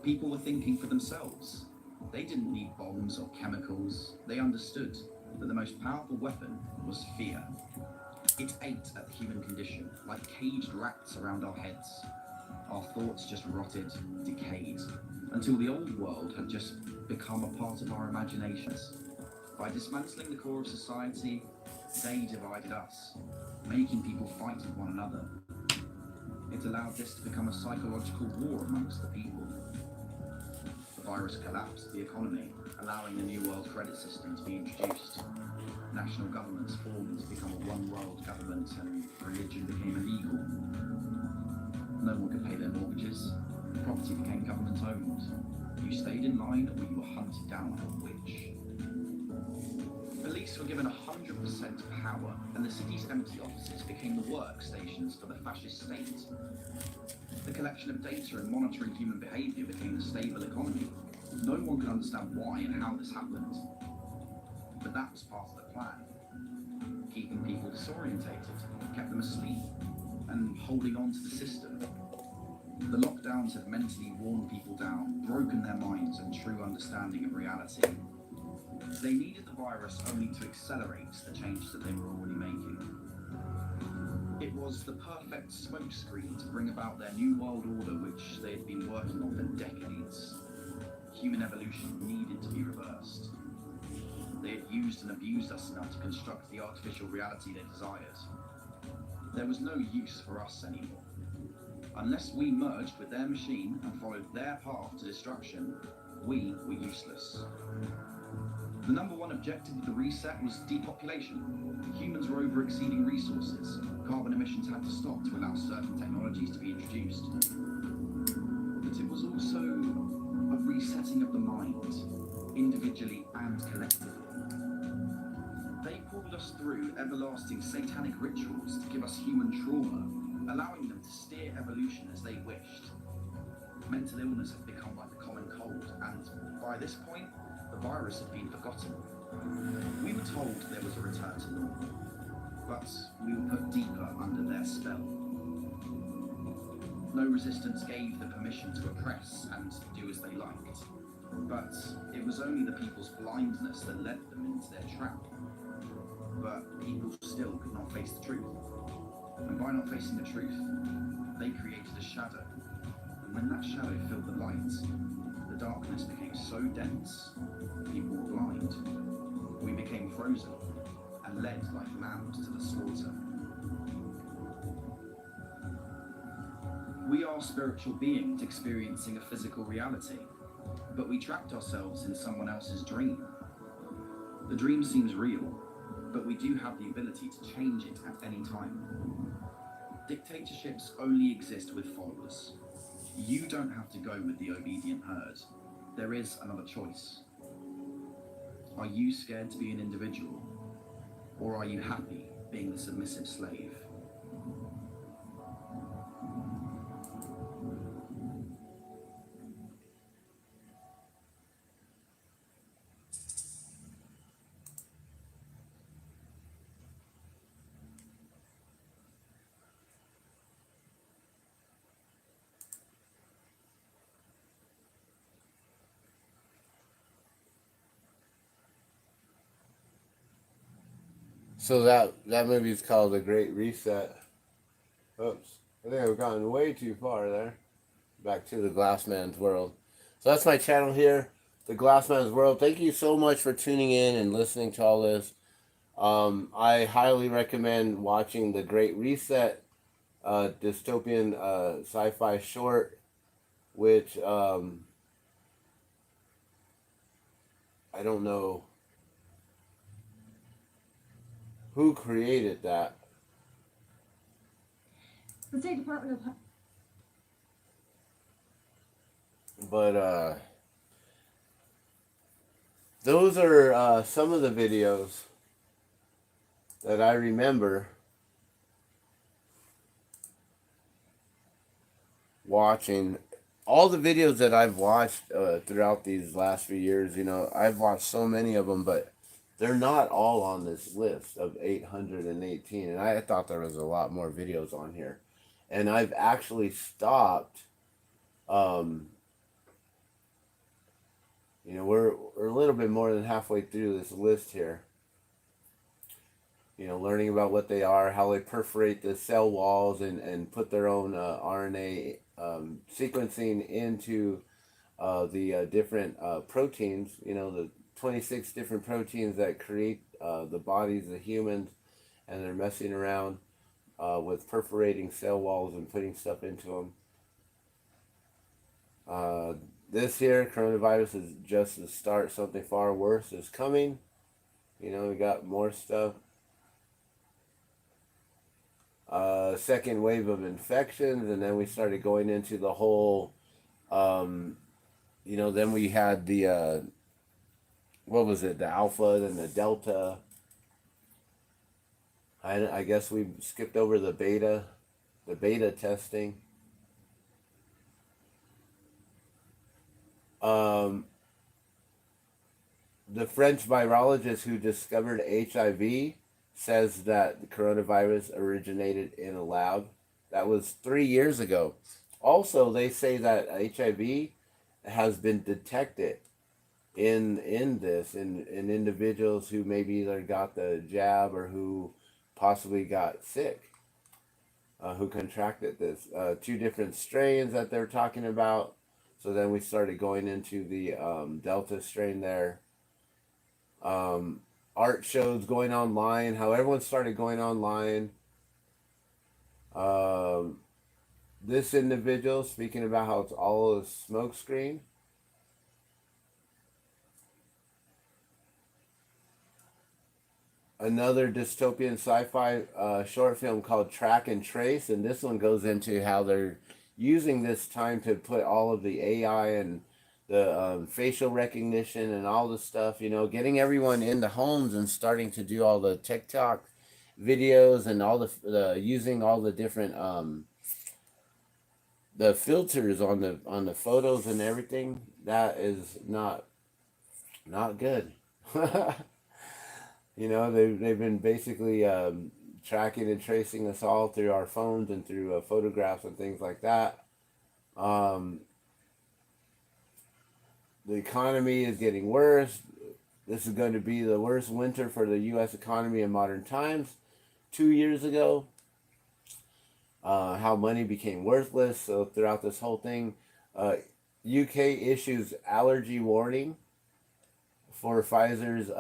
People were thinking for themselves. They didn't need bombs or chemicals. They understood that the most powerful weapon was fear. It ate at the human condition, like caged rats around our heads. Our thoughts just rotted, decayed, until the old world had just become a part of our imaginations. By dismantling the core of society, they divided us, making people fight with one another. It allowed this to become a psychological war amongst the people. The virus collapsed the economy, allowing the New World credit system to be introduced. National governments formed to become a one-world government, and religion became illegal. No one could pay their mortgages. Property became government-owned. You stayed in line or you were hunted down like a witch. Police were given 100% power, and the city's empty offices became the workstations for the fascist state. The collection of data and monitoring human behaviour became the stable economy. No one could understand why and how this happened. But that was part of the plan. Keeping people disorientated, kept them asleep, and holding on to the system. The lockdowns had mentally worn people down, broken their minds and true understanding of reality. They needed the virus only to accelerate the change that they were already making. It was the perfect smokescreen to bring about their new world order, which they had been working on for decades. Human evolution needed to be reversed. They had used and abused us enough to construct the artificial reality they desired. There was no use for us anymore. Unless we merged with their machine and followed their path to destruction, we were useless. The number one objective of the reset was depopulation. Humans were over exceeding resources. Carbon emissions had to stop to allow certain technologies to be introduced. But it was also a resetting of the mind, individually and collectively. They pulled us through everlasting satanic rituals to give us human trauma, allowing them to steer evolution as they wished. Mental illness had become like the common cold, and by this point, the virus had been forgotten. We were told there was a return to normal, but we were put deeper under their spell. No resistance gave the permission to oppress and do as they liked, but it was only the people's blindness that led them into their trap. But people still could not face the truth, and by not facing the truth, they created a shadow. And when that shadow filled the light, the darkness became so dense, people were blind. We became frozen and led like lambs to the slaughter. We are spiritual beings experiencing a physical reality, but we trapped ourselves in someone else's dream. The dream seems real, but we do have the ability to change it at any time. Dictatorships only exist with followers. You don't have to go with the obedient herd. There is another choice. Are you scared to be an individual, or are you happy being the submissive slave? So that movie's called The Great Reset. Oops, I think I've gone way too far there. Back to the Glassman's World. So that's my channel here, the Glassman's World. Thank you so much for tuning in and listening to all this. I highly recommend watching The Great Reset, dystopian sci-fi short, which I don't know who created that. The State Department of... But those are some of the videos that I remember watching. All the videos that I've watched throughout these last few years, you know, I've watched so many of them, but they're not all on this list of 818. And I thought there was a lot more videos on here. And I've actually stopped. You know, we're a little bit more than halfway through this list here. You know, learning about what they are, how they perforate the cell walls and put their own RNA sequencing into the different proteins, you know, the 26 different proteins that create the bodies of humans, and they're messing around with perforating cell walls and putting stuff into them. This here, coronavirus, is just the start. Something far worse is coming. You know, we got more stuff. Second wave of infections, and then we started going into the whole, you know, then we had the, what was it, the alpha, then the delta. I guess we skipped over the beta testing. The French virologist who discovered HIV says that the coronavirus originated in a lab. That was 3 years ago. Also, they say that HIV has been detected in individuals who maybe either got the jab or who possibly got sick, who contracted this. 2 different strains that they're talking about. So then we started going into the Delta strain there. Art shows going online, how everyone started going online. This individual speaking about how it's all a smoke screen. another dystopian sci-fi short film called Track and Trace, and this one goes into how they're using this time to put all of the AI and the facial recognition and all the stuff, getting everyone into homes and starting to do all the TikTok videos and all the using all the different the filters on the photos and everything. That is not good. They've been basically tracking and tracing us all through our phones and through photographs and things like that. The economy is getting worse. This is going to be the worst winter for the U.S. economy in modern times. 2 years ago, how money became worthless. So throughout this whole thing, UK issues allergy warning for Pfizer's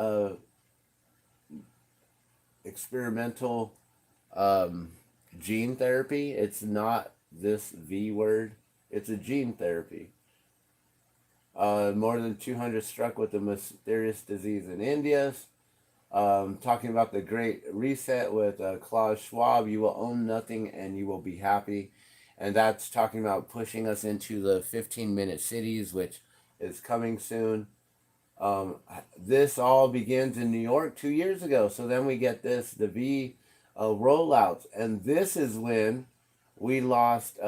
experimental gene therapy. It's not this V word. It's a gene therapy. More than 200 struck with a mysterious disease in India. Talking about the Great Reset with Klaus Schwab. You will own nothing and you will be happy. And that's talking about pushing us into the 15-minute cities, which is coming soon. This all begins in New York 2 years ago. So then we get the V rollouts. And this is when we lost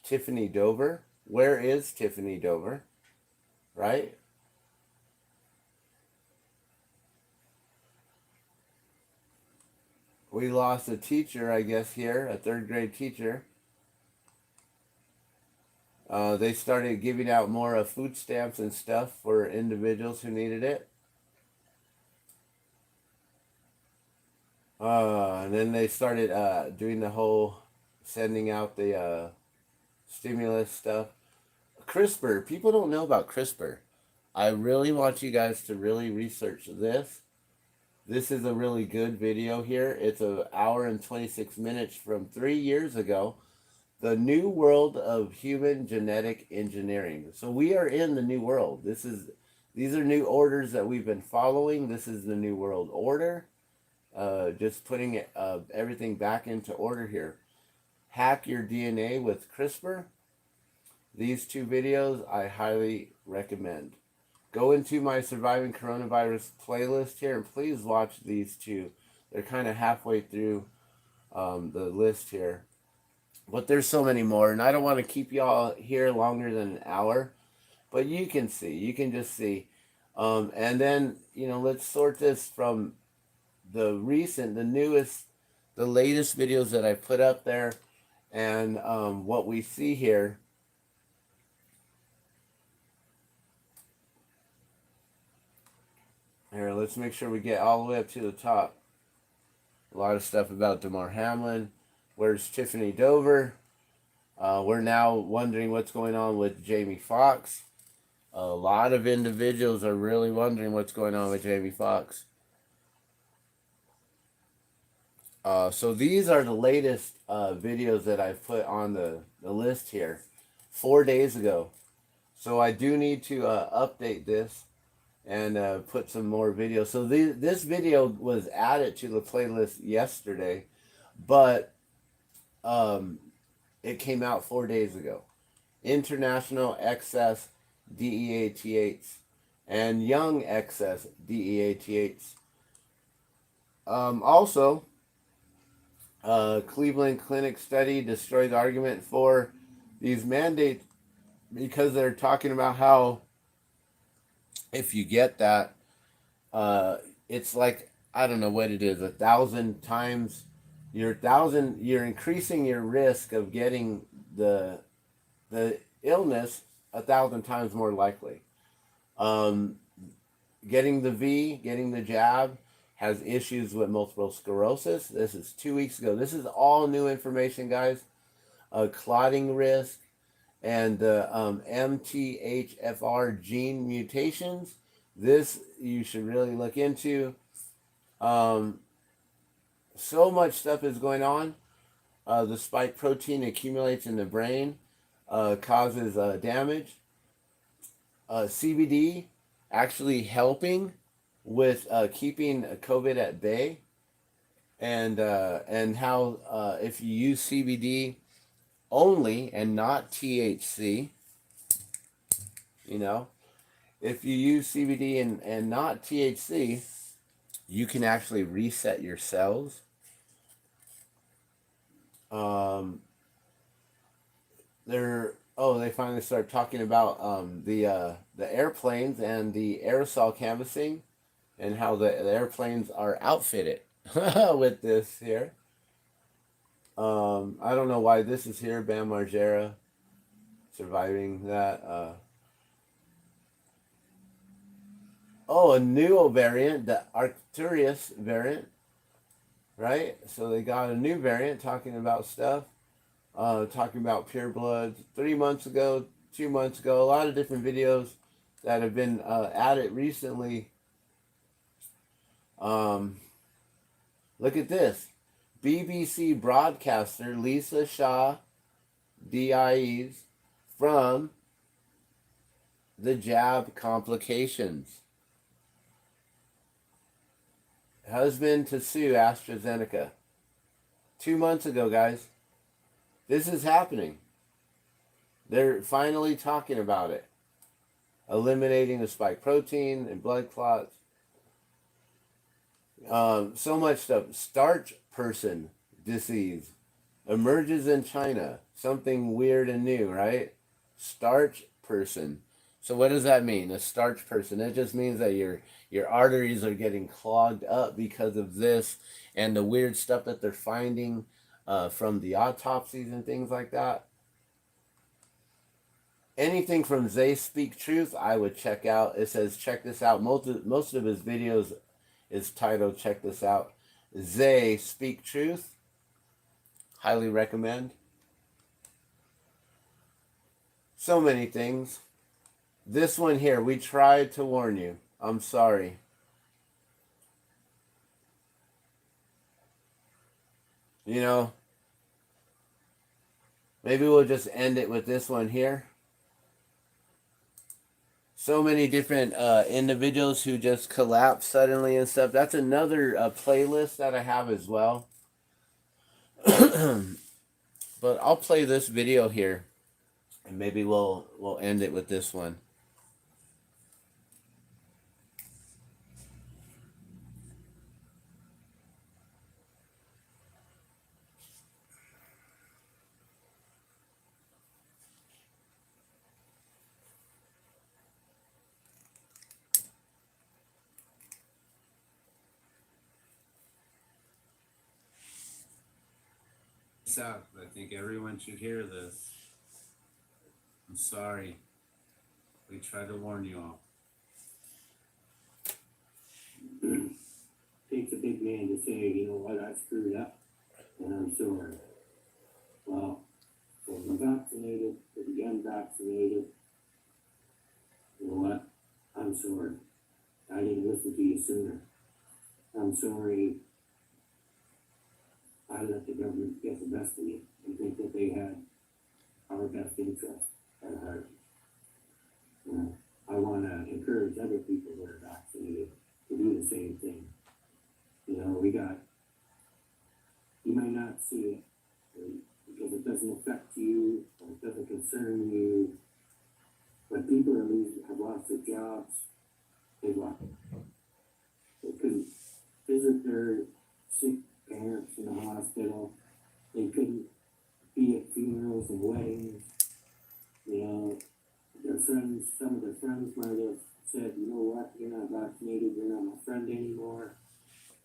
Tiffany Dover. Where is Tiffany Dover? Right? We lost a teacher, I guess, here, a third grade teacher. They started giving out more food stamps and stuff for individuals who needed it. And then they started doing the whole sending out the stimulus stuff. CRISPR. People don't know about CRISPR. I really want you guys to really research this. This is a really good video here. It's an hour and 26 minutes from 3 years ago. The New World of Human Genetic Engineering. So we are in the new world. These are new orders that we've been following. This is the new world order. Just putting everything back into order here. Hack your DNA with CRISPR. These two videos I highly recommend. Go into my Surviving Coronavirus playlist here and please watch these two. They're kind of halfway through the list here. But there's so many more, and I don't want to keep y'all here longer than an hour. But you can see. You can just see. And then, let's sort this from the newest, the latest videos that I put up there and what we see here. Here, let's make sure we get all the way up to the top. A lot of stuff about Damar Hamlin. Where's Tiffany Dover? We're now wondering what's going on with Jamie Foxx. A lot of individuals are really wondering what's going on with Jamie Foxx. So these are the latest videos that I've put on the list here 4 days ago. So I do need to update this and put some more videos. So this video was added to the playlist yesterday, but it came out 4 days ago. International Excess DEATH and Young Excess DEATH. Also, Cleveland Clinic study destroys argument for these mandates because they're talking about how if you get that, it's like, I don't know what it is, 1,000 times. You're increasing your risk of getting the illness 1,000 times more likely. Getting the jab has issues with multiple sclerosis. This is 2 weeks ago. This is all new information, guys. Clotting risk and the MTHFR gene mutations. This you should really look into. So much stuff is going on. The spike protein accumulates in the brain, causes damage. CBD actually helping with keeping COVID at bay, and how if you use CBD only and not THC, you know, if you use CBD and not THC, you can actually reset your cells. They finally start talking about the airplanes and the aerosol canvassing, and how the airplanes are outfitted with this here. I don't know why this is here. Bam Margera surviving that. A new variant, the Arcturus variant, right? So they got a new variant talking about stuff, talking about pure blood 3 months ago, 2 months ago, a lot of different videos that have been added recently. Look at this. BBC broadcaster Lisa Shaw DIEs from the jab complications. Husband to sue AstraZeneca. 2 months ago, guys. This is happening. They're finally talking about it. Eliminating the spike protein and blood clots. So much stuff. Starch person disease emerges in China. Something weird and new, right? Starch person. So what does that mean? A starch person. It just means that your arteries are getting clogged up because of this and the weird stuff that they're finding from the autopsies and things like that. Anything from They Speak Truth, I would check out. It says, check this out. Most of his videos is titled, check this out. They Speak Truth. Highly recommend. So many things. This one here, we tried to warn you. I'm sorry. You know, maybe we'll just end it with this one here. So many different individuals who just collapse suddenly and stuff. That's another playlist that I have as well. But I'll play this video here, and maybe we'll end it with this one. Out. I think everyone should hear this. I'm sorry. We tried to warn you all. Takes a big man to say, you know what, I screwed up and I'm sorry. Well, from the vaccinated to the unvaccinated, you know what, I'm sorry. I didn't listen to you sooner. I'm sorry I let the government get the best of me and think that they had our best interest at heart. I want to encourage other people that are vaccinated to do the same thing. You know, you might not see it because it doesn't affect you or it doesn't concern you, but people have lost their jobs. They couldn't visit their sick parents in the hospital. They couldn't be at funerals and weddings. You know, some of their friends might have said, you know what, you're not vaccinated, you're not my friend anymore.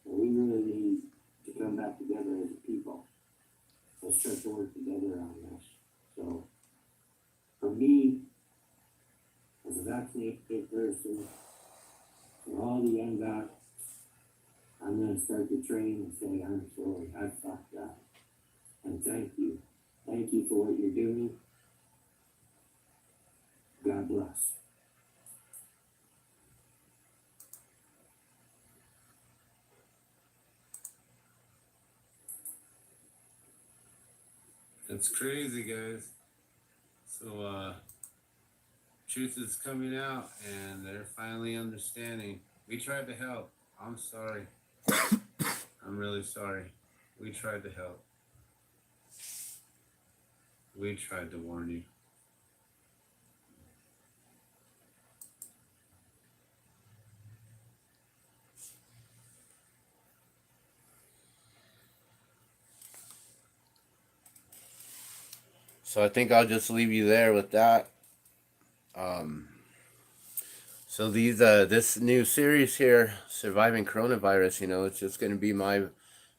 And we really need to come back together as a people and start to work together on this. So, for me, as a vaccinated person, for all the unvaccinated, I'm going to start to train and say, I'm sorry, I fucked up. And thank you. Thank you for what you're doing. God bless. That's crazy, guys. So, truth is coming out, and they're finally understanding We tried to help. I'm sorry. I'm really sorry. We tried to help. We tried to warn you. So I think I'll just leave you there with that. Um, so this new series here, surviving coronavirus, it's just going to be my,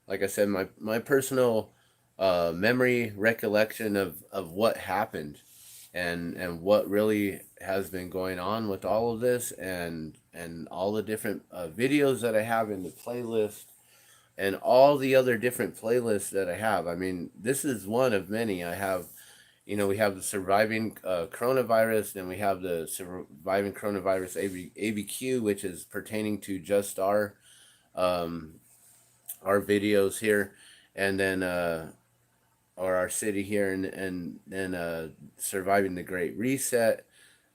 like I said, my personal memory recollection of what happened, and what really has been going on with all of this, and all the different videos that I have in the playlist, and all the other different playlists that I have. I mean, this is one of many I have. We have the surviving coronavirus, and we have the surviving coronavirus ABQ, which is pertaining to just um, our videos here, and then or our city here, and then surviving the Great Reset.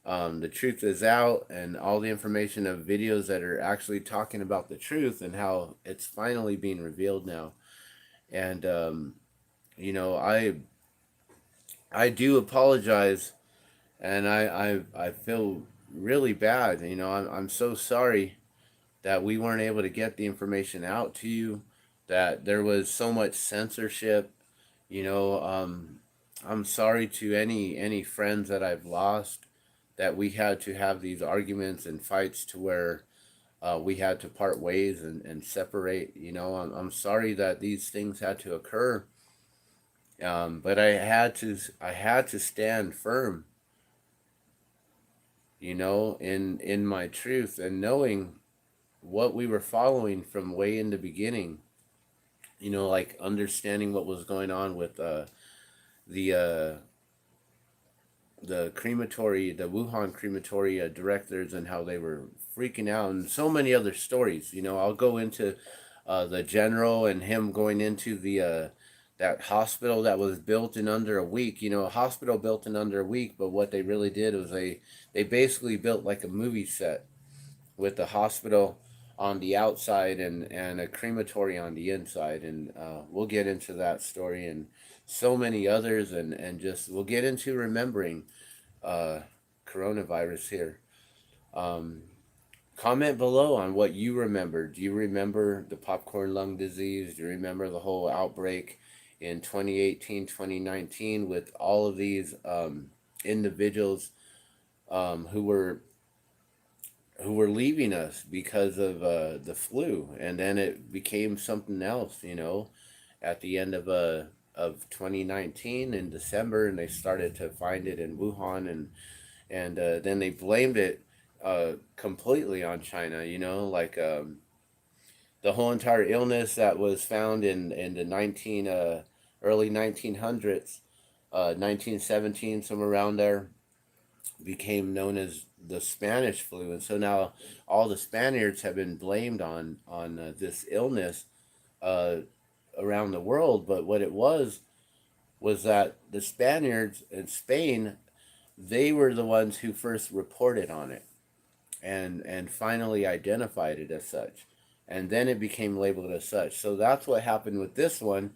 The truth is out, and all the information of videos that are actually talking about the truth and how it's finally being revealed now. And you know, I do apologize, and I feel really bad. I'm so sorry that we weren't able to get the information out to you, that there was so much censorship. You know, I'm sorry to any friends that I've lost, that we had to have these arguments and fights to where we had to part ways and separate. I'm sorry that these things had to occur. But I had to stand firm, in my truth, and knowing what we were following from way in the beginning. Like understanding what was going on with the the Wuhan crematory directors, and how they were freaking out, and so many other stories. I'll go into the general, and him going into the that hospital that was built in under a week. A hospital built in under a week, but what they really did was they basically built like a movie set, with the hospital on the outside, and a crematory on the inside. And we'll get into that story and so many others, and just we'll get into remembering uh, coronavirus here. Um, Comment below on what you remember. Do you remember the popcorn lung disease? Do you remember the whole outbreak in 2018, 2019, with all of these individuals who were leaving us because of the flu, and then it became something else, at the end of 2019 in December, and they started to find it in Wuhan, and then they blamed it completely on China, like the whole entire illness that was found in the early 1900s, 1917, somewhere around there, became known as the Spanish flu. And so now all the Spaniards have been blamed on this illness uh, around the world. But what it was that the Spaniards in Spain, they were the ones who first reported on it, and finally identified it as such, and then it became labeled as such. So that's what happened with this one,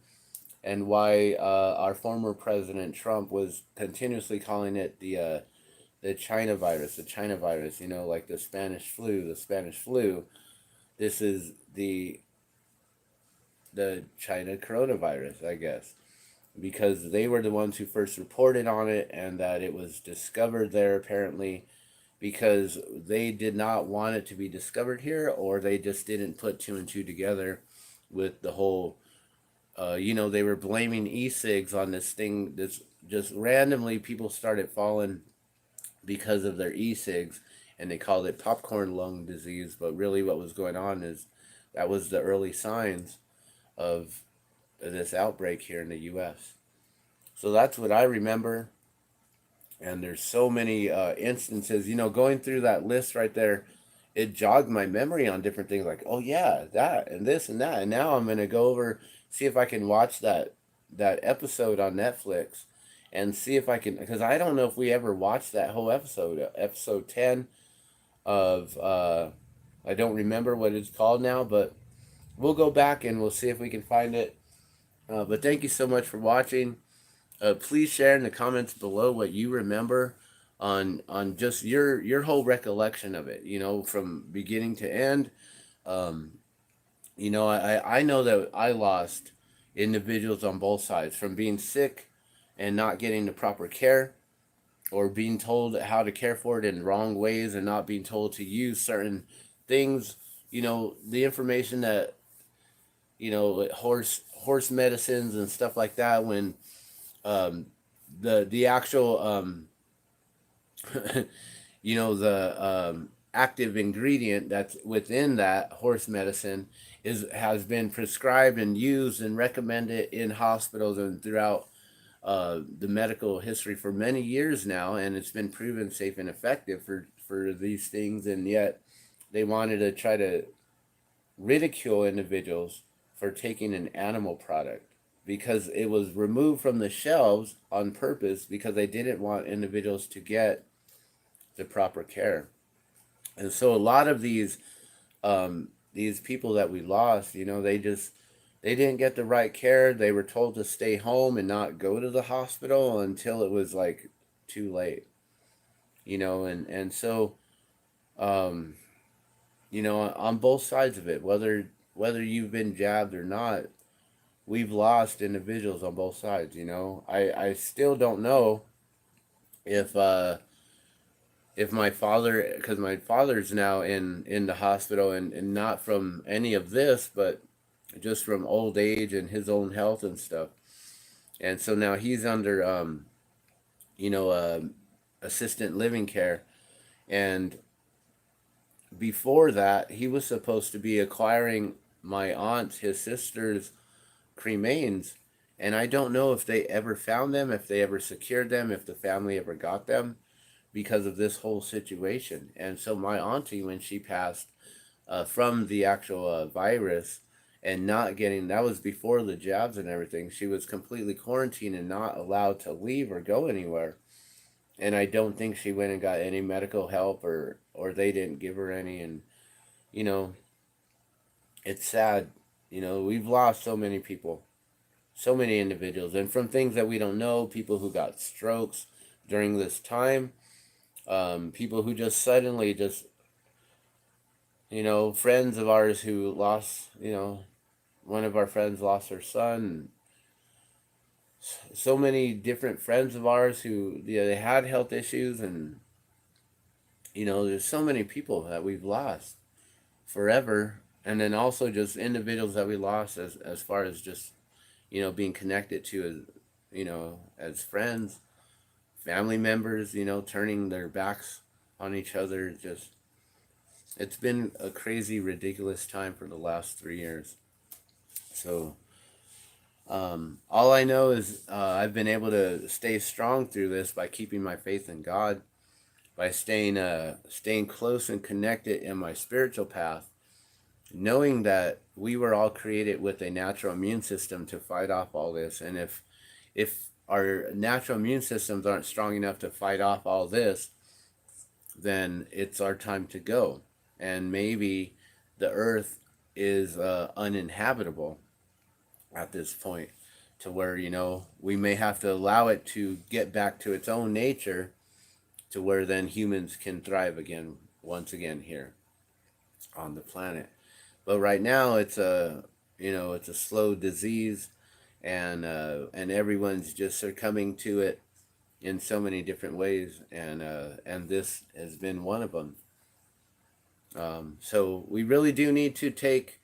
and why our former President Trump was continuously calling it the China virus, like the Spanish flu, the Spanish flu. This is the China coronavirus, I guess, because they were the ones who first reported on it, and that it was discovered there apparently, because they did not want it to be discovered here, or they just didn't put two and two together with the whole. They were blaming e-cigs on this thing. This just randomly people started falling because of their e-cigs, and they called it popcorn lung disease. But really, what was going on is that was the early signs of this outbreak here in the U.S. So that's what I remember. And there's so many instances, going through that list right there. It jogged my memory on different things, like, oh yeah, that and this and that. And now I'm gonna go over, see if I can watch that episode on Netflix, and see if I can, because I don't know if we ever watched that whole episode, episode 10 of I don't remember what it's called now, but we'll go back and we'll see if we can find it. But thank you so much for watching. Please share in the comments below what you remember on just your whole recollection of it. You know, from beginning to end. Um, you know, I know that I lost individuals on both sides from being sick and not getting the proper care, or being told how to care for it in wrong ways and not being told to use certain things. You know, the information that, you know, horse medicines and stuff like that, when um, the actual you know, the active ingredient that's within that horse medicine has been prescribed and used and recommended in hospitals and throughout the medical history for many years now, and it's been proven safe and effective for these things, and yet they wanted to try to ridicule individuals for taking an animal product because it was removed from the shelves on purpose because they didn't want individuals to get the proper care. And so a lot of these people that we lost, you know, they didn't get the right care. They were told to stay home and not go to the hospital until it was like too late. You know, and so you know, on both sides of it, whether you've been jabbed or not, we've lost individuals on both sides. You know, I still don't know if my father, because my father's now in the hospital, and not from any of this, but just from old age and his own health and stuff. And so now he's under you know, assistant living care. And before that, he was supposed to be acquiring my aunt, his sister's cremains, and I don't know if they ever found them, if they ever secured them, if the family ever got them, because of this whole situation. And so my auntie, when she passed from the actual virus and not getting, that was before the jabs and everything, she was completely quarantined and not allowed to leave or go anywhere. And I don't think she went and got any medical help, or they didn't give her any. And you know, it's sad. You know, we've lost so many people, so many individuals, and from things that we don't know, people who got strokes during this time, people who just suddenly just, you know, friends of ours who lost, you know, one of our friends lost her son. So many different friends of ours who, yeah, they had health issues, and you know, there's so many people that we've lost forever. And then also just individuals that we lost as far as just, you know, being connected to, as you know, as friends, family members, you know, turning their backs on each other. Just, it's been a crazy, ridiculous time for the last 3 years. So all I know is I've been able to stay strong through this by keeping my faith in God, by staying close and connected in my spiritual path, knowing that we were all created with a natural immune system to fight off all this. And if our natural immune systems aren't strong enough to fight off all this, then it's our time to go. And maybe the earth is uninhabitable at this point, to where, you know, we may have to allow it to get back to its own nature, to where then humans can thrive again, once again, here on the planet. But right now it's a, you know, it's a slow disease, and everyone's just succumbing to it in so many different ways, and this has been one of them. So we really do need to take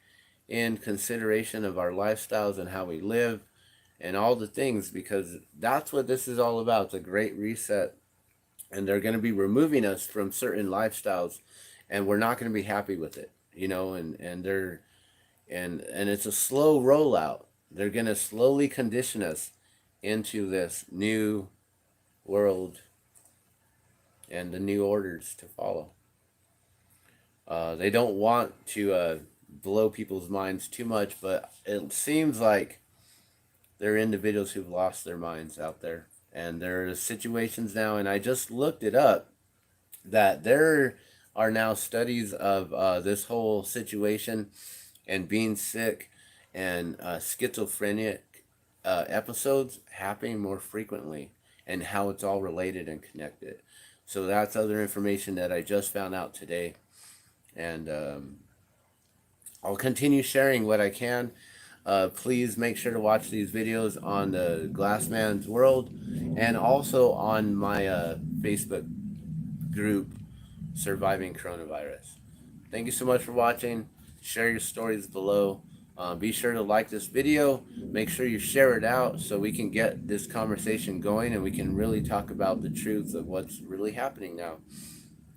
in consideration of our lifestyles and how we live and all the things, because that's what this is all about. It's a great reset, and they're going to be removing us from certain lifestyles, and we're not going to be happy with it, you know, and they're and it's a slow rollout. They're going to slowly condition us into this new world and the new orders to follow. They don't want to blow people's minds too much, but it seems like there are individuals who've lost their minds out there. And there are situations now, and I just looked it up, that there are now studies of this whole situation and being sick and schizophrenic episodes happening more frequently, and how it's all related and connected. So that's other information that I just found out today. And I'll continue sharing what I can. Please make sure to watch these videos on the Glassman's World and also on my Facebook group, Surviving Coronavirus. Thank you so much for watching. Share your stories below. Be sure to like this video. Make sure you share it out so we can get this conversation going and we can really talk about the truth of what's really happening now.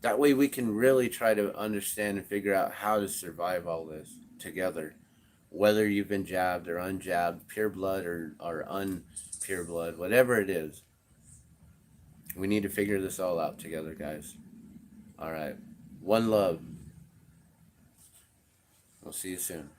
That way we can really try to understand and figure out how to survive all this together. Whether you've been jabbed or unjabbed, pure blood or unpure blood, whatever it is. We need to figure this all out together, guys. All right. One love. We'll see you soon.